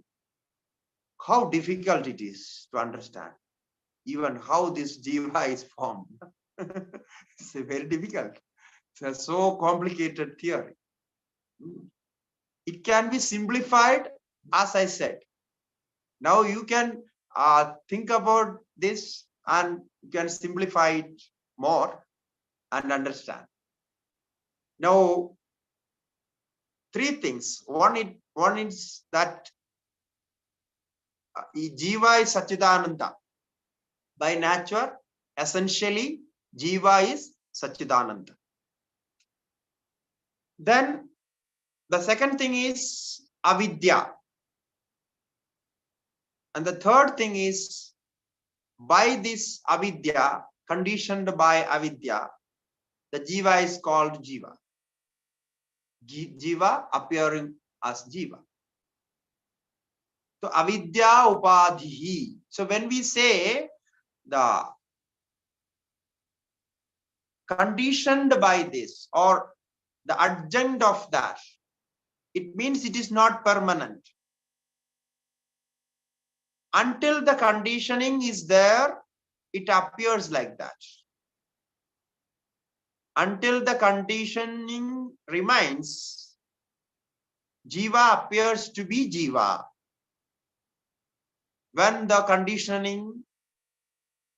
S2: how difficult it is to understand even how this jiva is formed. It's very difficult. It's a so complicated theory. It can be simplified, as I said. Now you can think about this and you can simplify it more and understand. Now, three things. One is that jiva is Satchidananda. By nature, essentially, jiva is Satchidananda. Then the second thing is avidya. And the third thing is, by this avidya, conditioned by avidya, the jiva is called jiva. Jiva appearing as jiva. So avidya upadhihi. So when we say the conditioned by this or the adjunct of that, it means it is not permanent. Until the conditioning is there, it appears like that. Until the conditioning remains, Jiva appears to be Jiva. When the conditioning,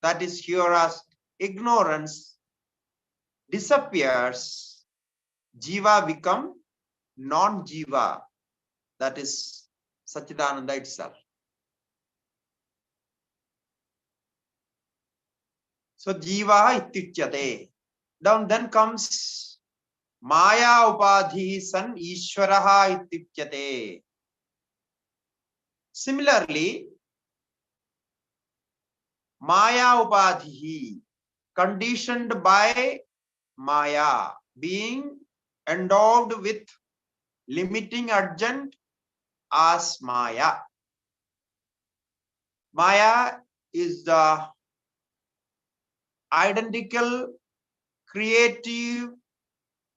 S2: that is here as ignorance, disappears, Jiva become non-Jiva, that is Satchidananda itself. So Jiva ityuchyate. Then comes Maya upadhi san Ishvaraha ityuchyate. Similarly, Maya upadhi, conditioned by Maya, being endowed with limiting adjunct as Maya. Maya is the identical creative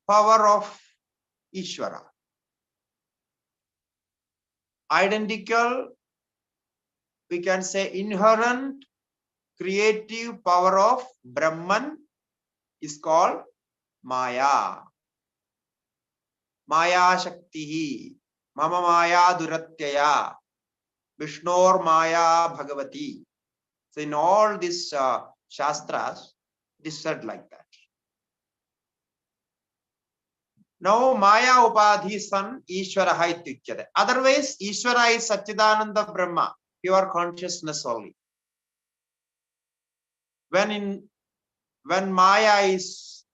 S2: power of Ishvara. Identical, we can say inherent creative power of Brahman is called Maya. Maya Shaktihi, Mama Maya Duratyaya, Vishnor Maya Bhagavati. So in all these Shastras, it is said like that. Now Maya Upadhi San Ishvaraha ityuchyate. Otherwise, Ishvara is Satchidananda Brahma, pure consciousness only. When Maya is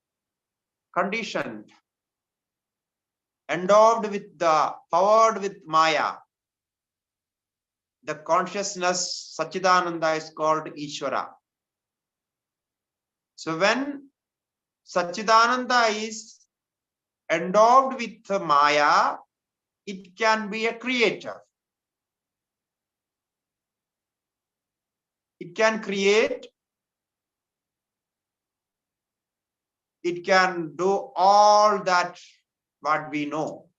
S2: conditioned, endowed with the powered with Maya, the consciousness Satchidananda is called Ishvara. So when Satchidananda is endowed with Maya, it can be a creator. It can create. It can do all that what we know.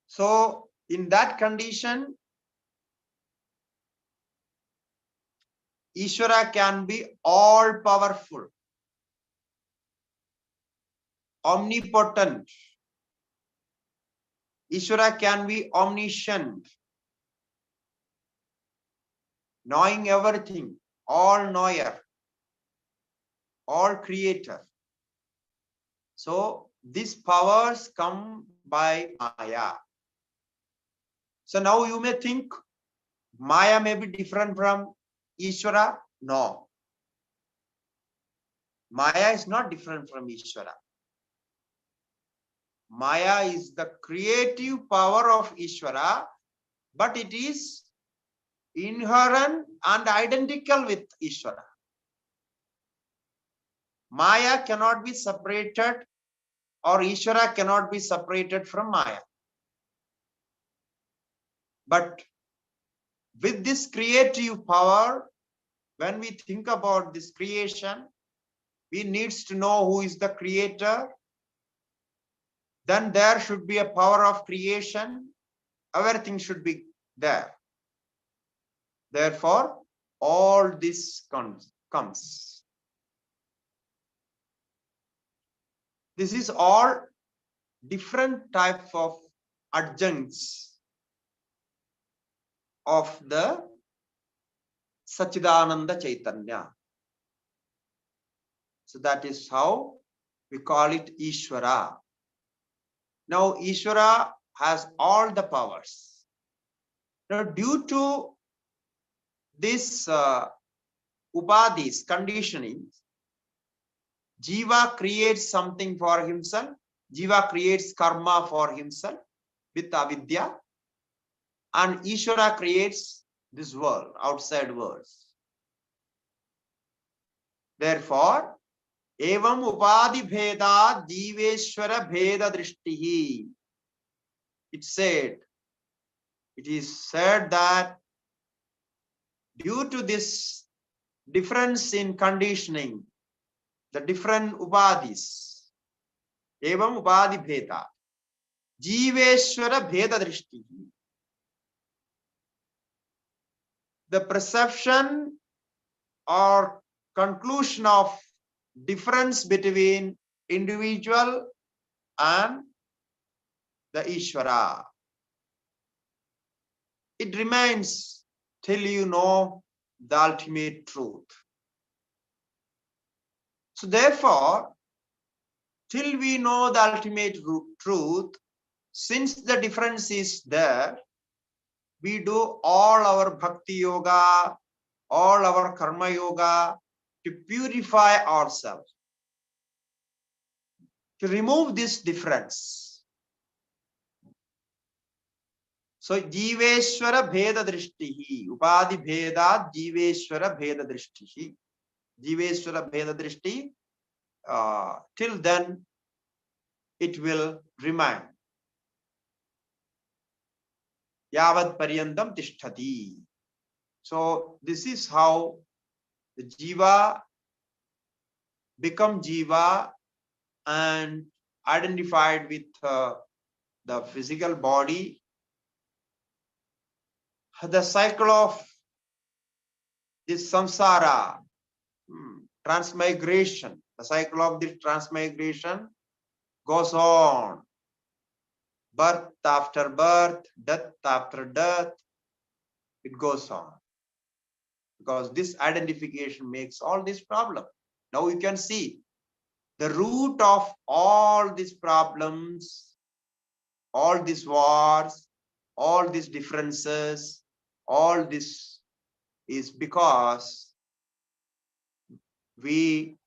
S2: So in that condition, Ishvara can be all powerful, omnipotent. Ishvara can be omniscient, knowing everything, all knower, all creator. So these powers come by Maya. So now you may think Maya may be different from Ishvara. No. Maya is not different from Ishvara. Maya is the creative power of Ishvara, but it is inherent and identical with Ishvara. Maya cannot be separated, or Ishvara cannot be separated from Maya. But with this creative power, when we think about this creation, we need to know who is the creator. Then there should be a power of creation. Everything should be there. Therefore, all this comes. This is all different types of adjuncts of the Satchidananda Chaitanya. So that is how we call it Ishvara. Now Ishvara has all the powers. Now due to this upadhis, conditioning, Jiva creates something for himself. Jiva creates karma for himself with avidya. And Ishvara creates this world, outside worlds. Therefore, evam upadhi bheda jiveshwara bheda drishtihi. It is said that due to this difference in conditioning, the different upadhis. Evam upadhi bheda. Jiveshwara bheda drishti. The perception or conclusion of difference between individual and the Ishvara. It remains till you know the ultimate truth. So therefore, till we know the ultimate truth, since the difference is there, we do all our bhakti yoga, all our karma yoga to purify ourselves, to remove this difference. So Jiveshwara Bheda Drishtihi, Upadhi Bheda Jiveshwara Bheda Drishtihi. Jiveshwara Bheda Drishti, till then it will remain. Yavad Paryantam Tishtati. So this is how the Jiva become Jiva and identified with the physical body. The cycle of this samsara, transmigration, the cycle of this transmigration goes on. Birth after birth, death after death, it goes on. Because this identification makes all this problem. Now you can see the root of all these problems, all these wars, all these differences, all this is because we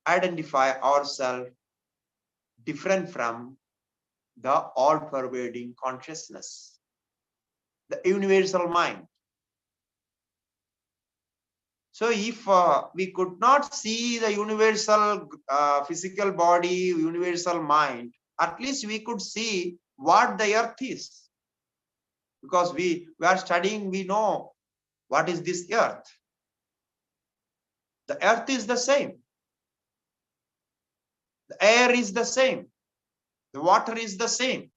S2: identify ourselves different from the all-pervading consciousness, the universal mind. So if we could not see the universal physical body, universal mind, at least we could see what the earth is. Because we are studying, we know what is this earth. The earth is the same. The air is the same. The water is the same.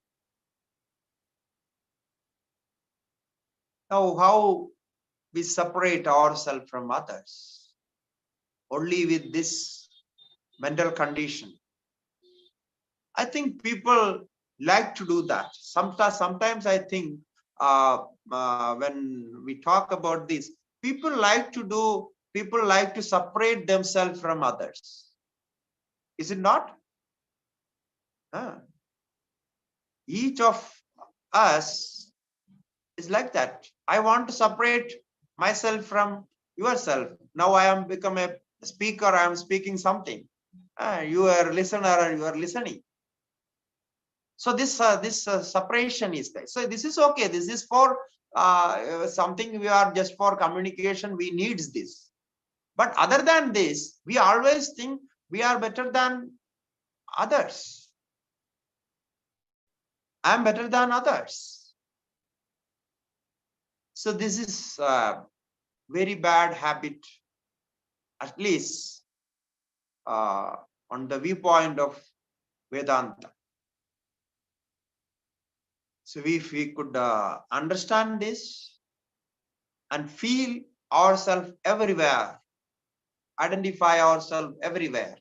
S2: Now, how we separate ourselves from others? Only with this mental condition. I think people like to do that. Sometimes I think when we talk about this, people like to separate themselves from others. Is it not? Each of us is like that. I want to separate myself from yourself. Now I am become a speaker, I am speaking something. You are a listener and you are listening. So this separation is there. So this is okay. This is for something we are just for communication. We needs this. But other than this, we always think we are better than others. I am better than others. So this is a very bad habit, at least on the viewpoint of Vedanta. So if we could understand this and feel ourselves everywhere, identify ourselves everywhere,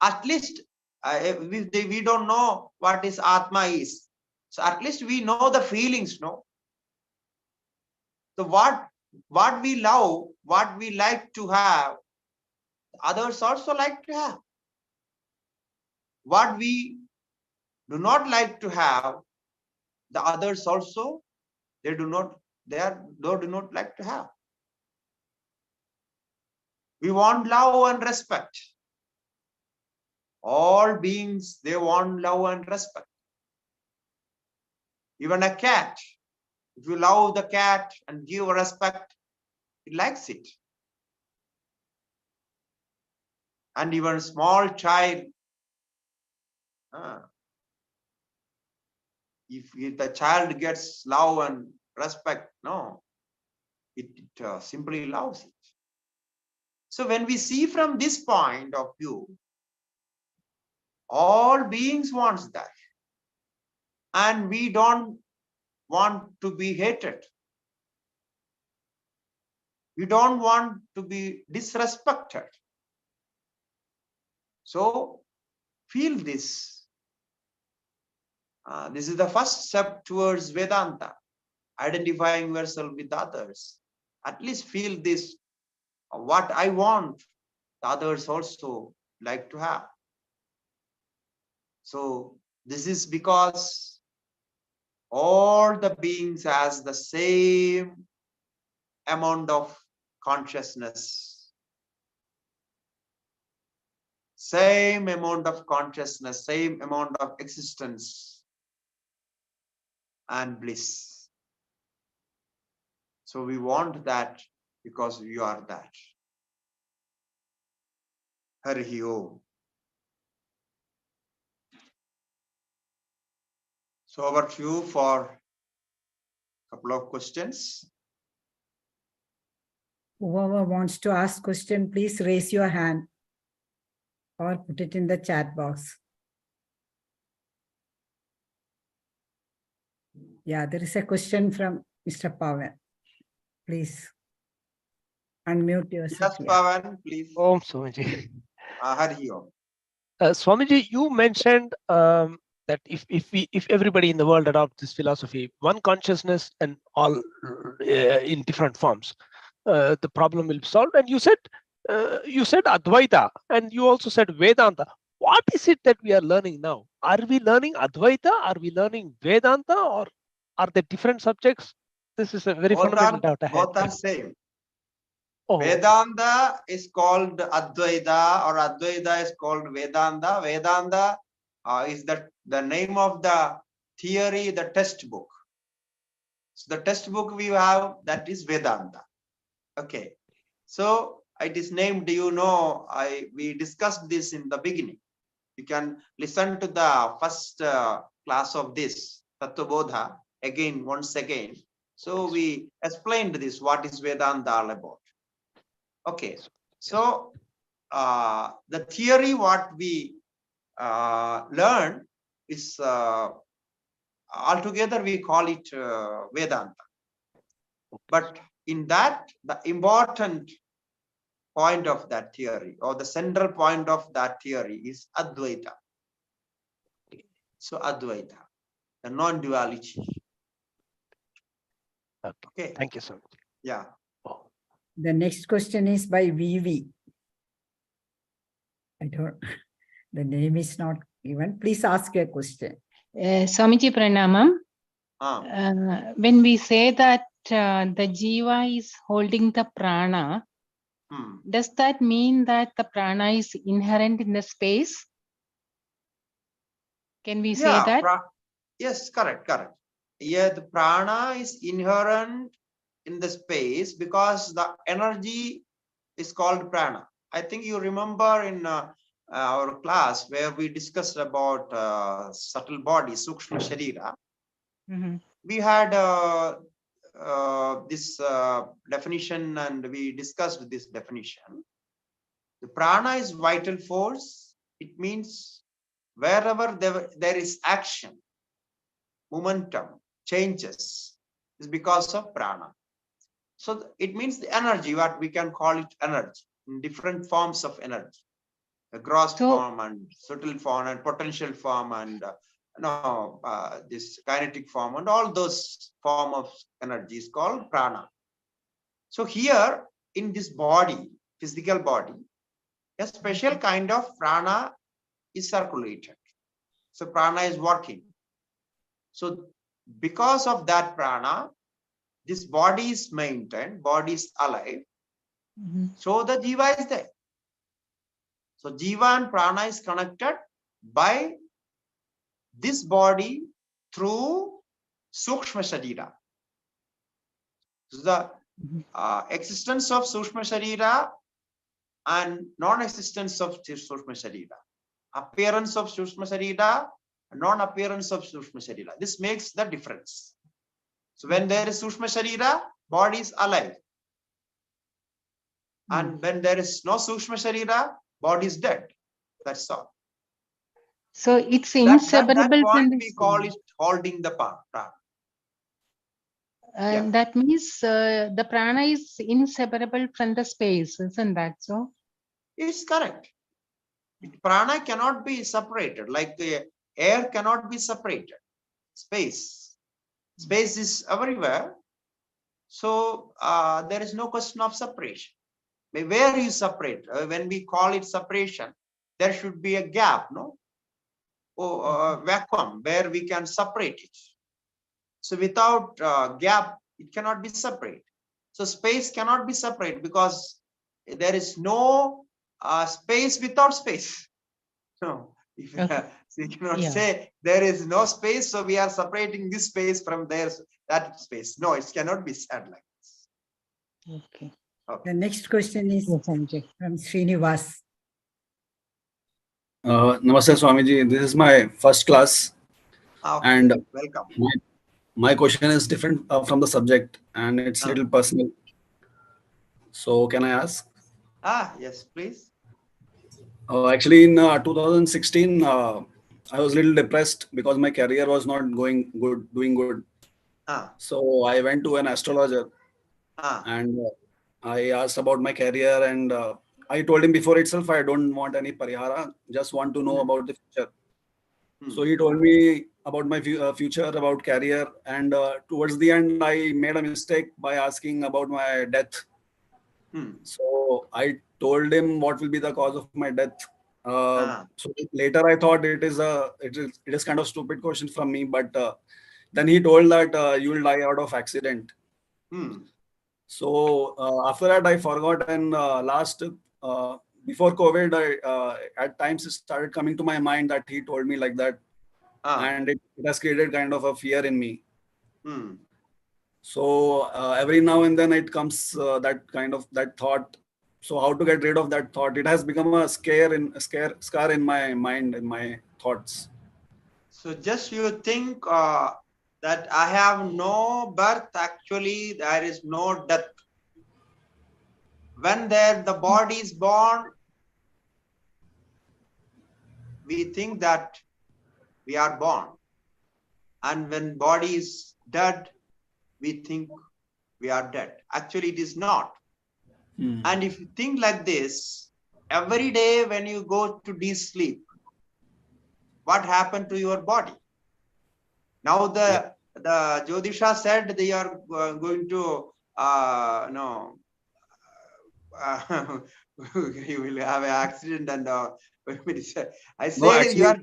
S2: at least we don't know what is Atma is. So at least we know the feelings, no? So what we love, what we like to have, others also like to have. What we do not like to have, the others also they do not like to have. We want love and respect. All beings, they want love and respect. Even a cat, if you love the cat and give respect, it likes it. And even small child, if the child gets love and respect, no, it simply loves it. So when we see from this point of view, all beings wants that. And we don't want to be hated. We don't want to be disrespected. So feel this. This is the first step towards Vedanta, identifying yourself with others. At least feel this, what I want, the others also like to have. So this is because all the beings has the same amount of consciousness, same amount of consciousness, same amount of existence and bliss. So we want that because we are that. Harihi Om. So over to you for a couple of questions.
S1: Whoever wants to ask question, please raise your hand or put it in the chat box. Yeah, there is a question from Mr. Pawan. Please unmute yourself.
S2: Yes, Pavan, please.
S3: Om Swamiji.
S2: Harihi Om.
S3: Swamiji, you mentioned that if everybody in the world adopts this philosophy, one consciousness and all in different forms, the problem will be solved. And you said Advaita, and you also said Vedanta. What is it that we are learning now? Are we learning Advaita? Are we learning Vedanta? Or are they different subjects? This is a very fundamental doubt I had.
S2: Both are same.
S3: Oh,
S2: Vedanta is called Advaita, or Advaita is called Vedanta. Vedanta is the name of the theory, the textbook. So the textbook we have, that is Vedanta. Okay. So it is named, you know, we discussed this in the beginning. You can listen to the first class of this, Tattvabodha, once again. So we explained this, what is Vedanta all about. Okay, so the theory what we learn is altogether we call it Vedanta. But in that, the important point of that theory, or the central point of that theory, is Advaita. So Advaita, the non-duality.
S3: okay. Thank you, sir.
S2: Yeah.
S3: Oh.
S1: The next question is by VV. I don't, the name is not given. Please ask a question.
S4: Swamiji Pranamam.
S2: Ah.
S4: When we say that the jiva is holding the prana, does that mean that the prana is inherent in the space? Can we say that?
S2: Yes, correct. Yeah, the prana is inherent in the space because the energy is called prana. I think you remember in our class where we discussed about subtle body, Sukshma Sharira. We had this definition, and we discussed this definition. The prana is vital force. It means wherever there is action, momentum, changes, is because of prana. So it means the energy, what we can call it energy, in different forms of energy. The gross form and subtle form and potential form and this kinetic form and all those form of energy is called prana. So here in this body, physical body, a special kind of prana is circulated. So prana is working. So because of that prana, this body is maintained, body is alive. So the jiva is there. So jiva and prana is connected by this body through Sukshma Sharira. So the existence of Sukshma Sharira and non-existence of Sukshma Sharira. Appearance of Sukshma Sharira, non-appearance of Sukshma Sharira. This makes the difference. So when there is Sukshma Sharira, body is alive. And when there is no Sukshma Sharira, body is dead. That's all.
S4: So it's
S2: That
S4: inseparable from
S2: point
S4: the
S2: we call it holding the prana. Yeah.
S4: That means the prana is inseparable from the space, isn't that so?
S2: It's correct. Prana cannot be separated, like the air cannot be separated. Space is everywhere. So there is no question of separation. Where you separate? When we call it separation, there should be a gap, no? Vacuum where we can separate it. So without gap, it cannot be separate. So space cannot be separate because there is no space without space. No, if so you cannot say there is no space, so we are separating this space from that space. No, it cannot be said like this.
S4: Okay.
S1: The next question is from Srinivas.
S5: Namaste Swamiji, this is my first class.
S2: Okay.
S5: And
S2: welcome.
S5: My question is different from the subject and it's a little personal. So can I ask?
S2: Yes, please.
S5: Actually, in 2016, I was a little depressed because my career was not doing good. So I went to an astrologer and I asked about my career, and I told him before itself, I don't want any parihara, just want to know about the future. So he told me about my future, about career, and towards the end, I made a mistake by asking about my death. So I told him what will be the cause of my death. So later I thought it is kind of stupid question from me, but then he told that you will die out of accident. So after that I forgot, and before COVID, at times it started coming to my mind that he told me like that, and it has created kind of a fear in me. So every now and then it comes that thought. So how to get rid of that thought? It has become a scar in my mind, in my thoughts.
S2: So just you think that I have no birth, actually there is no death. When the body is born, we think that we are born. And when body is dead, we think we are dead. Actually, it is not. And if you think like this, every day when you go to deep sleep, what happened to your body? Now the Jyotisha said they are going to you will have an accident, and I say
S5: No, actually,
S2: you are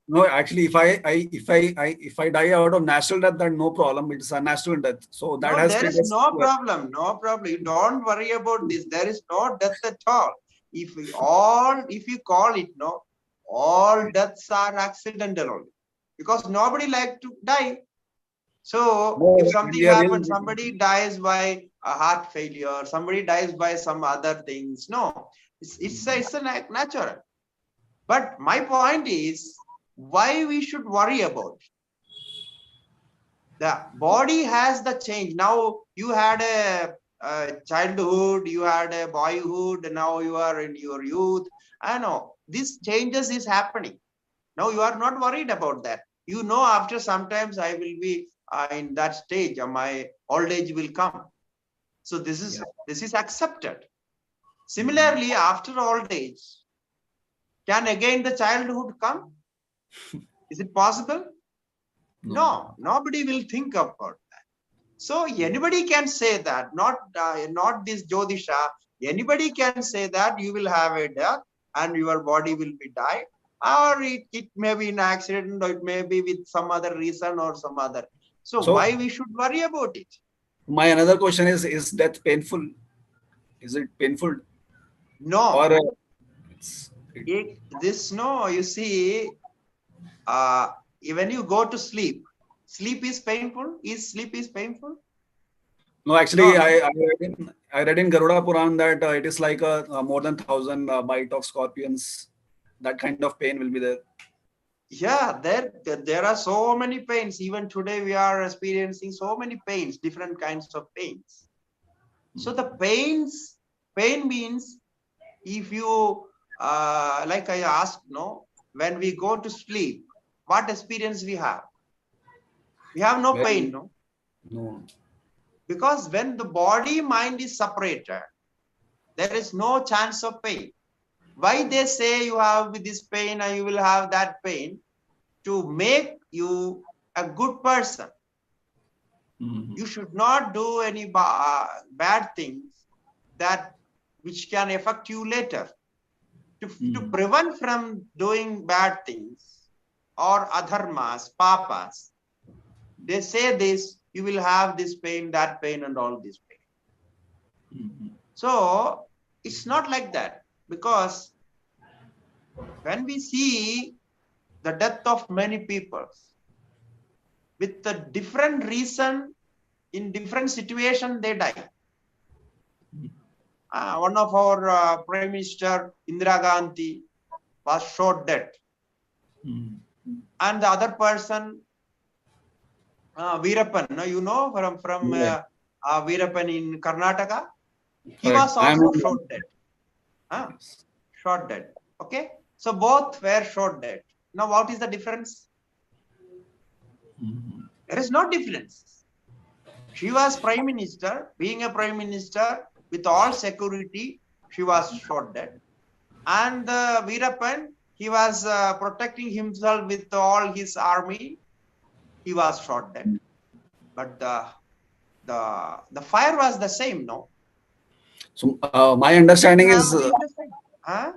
S5: no, actually, if I die out of natural death, then no problem. It's a natural death. So that has
S2: there is no problem. No problem. You don't worry about this. There is no death at all. If you call it, no, all deaths are accidental only, because nobody like to die. So if something happens, somebody dies by a heart failure, somebody dies by some other things. No, it's a natural. But my point is, why we should worry about it? The body has the change. Now you had a childhood, you had a boyhood, now you are in your youth. I know these changes is happening. Now you are not worried about that. You know, after sometimes I will be in that stage, my old age will come. So this is accepted. Similarly, after old age, can again the childhood come? Is it possible? No, nobody will think about that. So anybody can say that, not this Jyotisha. Anybody can say that you will have a death and your body will be died, or it may be an accident, or it may be with some other reason or some other. So why we should worry about it?
S5: My another question is death painful? Is it painful?
S2: No.
S5: Or
S2: you see, when you go to sleep, sleep is painful. Sleep is painful?
S5: No, actually, no. I read in Garuda Puran that it is like more than 1,000 bite of scorpions. That kind of pain will be there.
S2: Yeah, there are so many pains. Even today we are experiencing so many pains, different kinds of pains. So the pain means if you, like I asked, no, when we go to sleep, what experience we have? We have no pain, no?
S5: No.
S2: Because when the body mind is separated, there is no chance of pain. Why they say you have this pain and you will have that pain? To make you a good person. You should not do any bad things that which can affect you later. To prevent from doing bad things or adharmas, papas, they say this, you will have this pain, that pain, and all this pain. So it's not like that, because when we see the death of many people with a different reason, in different situation, they die. One of our Prime Minister, Indira Gandhi, was shot dead. And the other person, Veerappan, you know, from Veerappan in Karnataka, he was also shot dead. Shot dead. Okay. So both were shot dead. Now what is the difference? There is no difference. She was Prime Minister, being a Prime Minister with all security, she was shot dead. And Veerappan, he was protecting himself with all his army, he was shot dead. But the fire was the same, no?
S5: So my understanding is.
S2: Huh?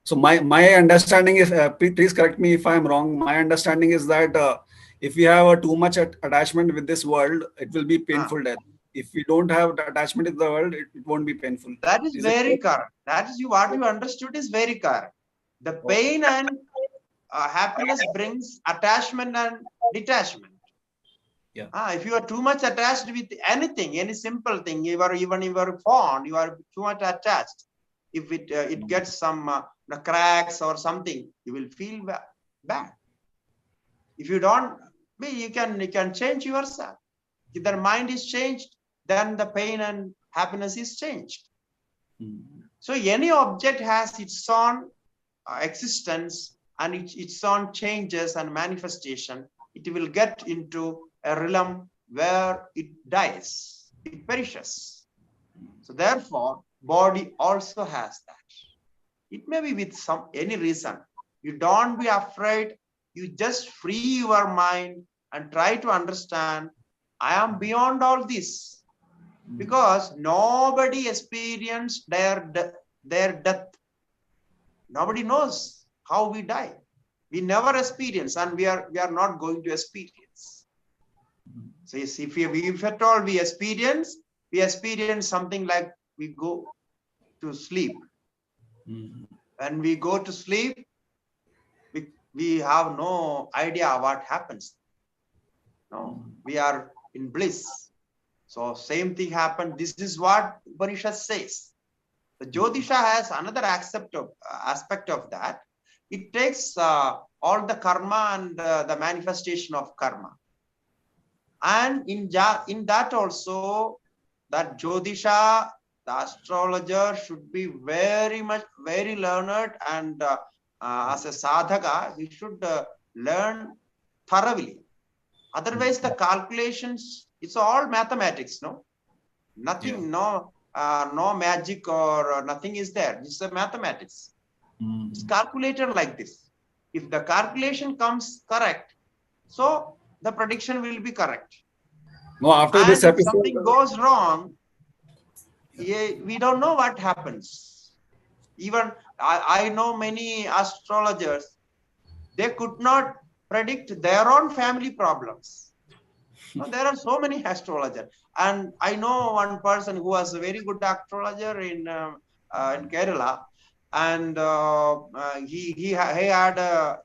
S5: So my understanding is, please correct me if I'm wrong. My understanding is that if we have too much attachment with this world, it will be painful death. If we don't have the attachment with the world, it won't be painful.
S2: That is very correct. That is what you understood is very correct. The pain and happiness brings attachment and detachment.
S5: Yeah.
S2: If you are too much attached with anything, any simple thing, even your phone, you are too much attached. If it gets some cracks or something, you will feel bad. If you don't, you can change yourself. If the mind is changed, then the pain and happiness is changed. So any object has its own existence and its own changes and manifestation. It will get into a realm where it dies, it perishes. So therefore, body also has that. It may be with any reason. You don't be afraid. You just free your mind and try to understand, I am beyond all this. Because nobody experienced their death. Nobody knows how we die. We never experience, and we are not going to experience. So if at all we experience something like we go to sleep. When we go to sleep, we have no idea what happens. No, we are in bliss. So same thing happened. This is what Upanishad says. The Jyotisha has another aspect of that. It takes all the karma and the manifestation of karma. And in that also, that Jyotisha, the astrologer, should be very learned, and as a sadhaka, he should learn thoroughly. Otherwise, the calculations, it's all mathematics, no? Nothing, no magic or nothing is there. It's a mathematics. It's calculated like this. If the calculation comes correct, so the prediction will be correct.
S5: No, after this episode,
S2: if something goes wrong, we don't know what happens. Even I know many astrologers, they could not predict their own family problems. There are so many astrologers. And I know one person who was a very good astrologer in Kerala. And he had a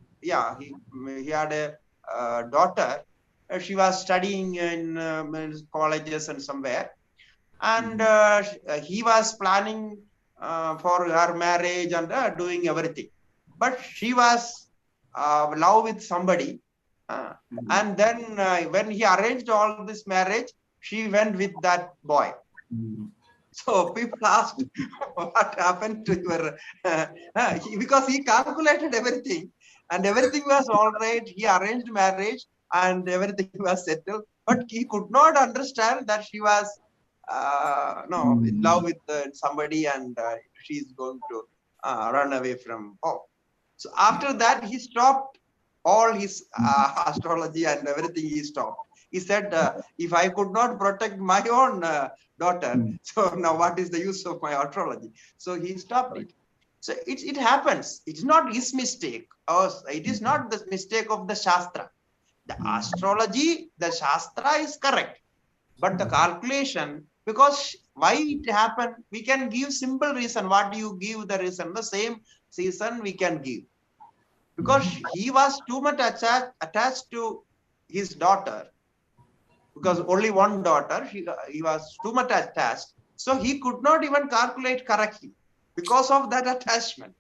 S2: daughter. She was studying in colleges and somewhere. And he was planning for her marriage and doing everything. But she was in love with somebody. And then when he arranged all this marriage, she went with that boy. So people asked, what happened to your, because he calculated everything and everything was all right. He arranged marriage and everything was settled, but he could not understand that she was in love with somebody and she's going to run away from home. So after that, he stopped all his astrology and everything he stopped. He said, if I could not protect my own daughter, so now what is the use of my astrology? So he stopped it. So it happens. It's not his mistake. Or it is not the mistake of the Shastra. The astrology, the Shastra is correct. But the calculation, because why it happened, we can give simple reason. What do you give the reason? The same season we can give. Because he was too much attached to his daughter. Because only one daughter, he was too much attached. So he could not even calculate correctly because of that attachment.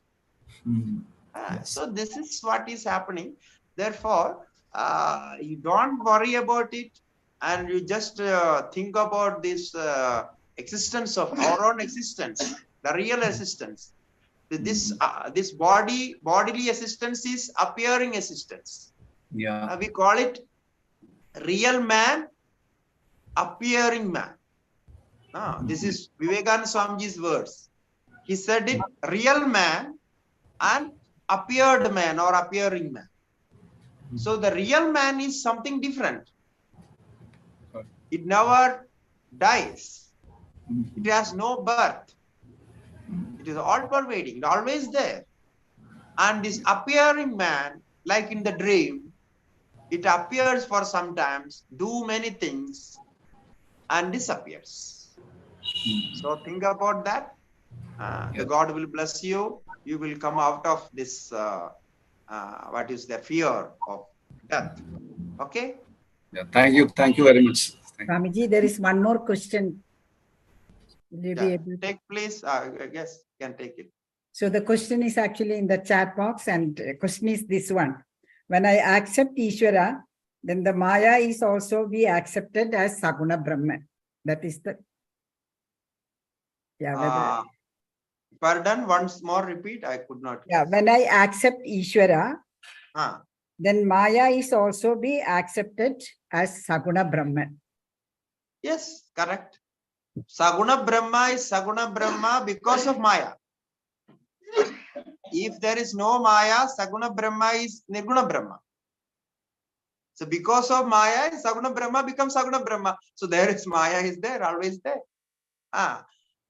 S2: So this is what is happening. Therefore, you don't worry about it and you just think about this existence of our own existence, the real existence. This bodily existence is appearing existence.
S5: Yeah.
S2: We call it real man, appearing man. This is Vivekananda Swamiji's words. He said it, real man and appeared man or appearing man. So the real man is something different. It never dies. It has no birth. It is all pervading, always there. And this appearing man, like in the dream, it appears for sometimes, do many things, and disappears. So think about that. The God will bless you. You will come out of this, what is the fear of death. Okay?
S5: Yeah, thank you very much.
S1: Swamiji, there is one more question. Will you be able to
S2: take, please? I guess you can take it.
S1: So the question is actually in the chat box, and the question is this one. When I accept Ishvara, then the Maya is also be accepted as Saguna Brahman. That is the... Yeah.
S2: Pardon, once more repeat. I could not.
S1: Yeah, when I accept Ishvara, then Maya is also be accepted as Saguna Brahman.
S2: Yes, correct. Saguna Brahma is Saguna Brahma because of Maya. If there is no Maya, Saguna Brahma is Nirguna Brahma. So because of Maya, Saguna Brahma becomes Saguna Brahma. So there is Maya is there, always there.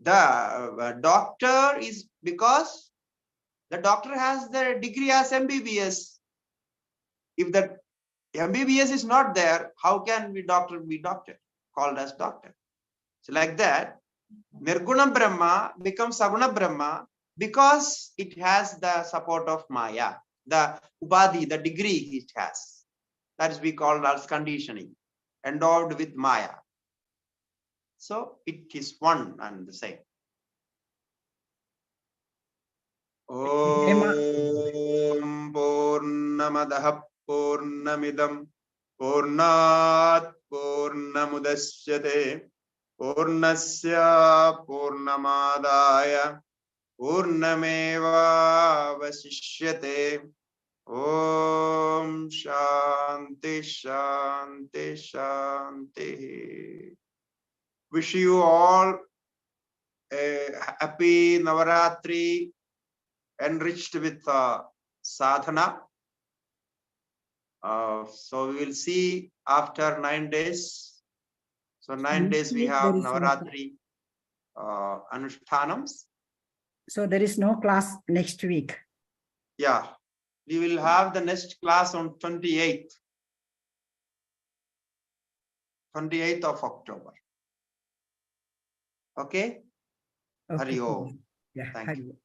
S2: The doctor is because the doctor has the degree as MBBS. If the MBBS is not there, how can we doctor be doctor? Called as doctor. So like that, Nirguna Brahma becomes Saguna Brahma because it has the support of Maya, the Upadhi, the degree it has. That is we call as conditioning, endowed with Maya. So it is one and the same. Om Purnamadaha Purnamidam Purnat Purnamudashyate Purnasya Purnamadaya Purnameva Vasishyate. Om Shanti Shanti Shanti. Wish you all a happy Navaratri, enriched with sadhana. So we will see after 9 days. So 9 days we have Navaratri Anushtanams.
S1: So there is no class next week.
S2: Yeah, we will have the next class on 28th of October. Okay? Hari Om.
S1: Yeah,
S2: Thank you.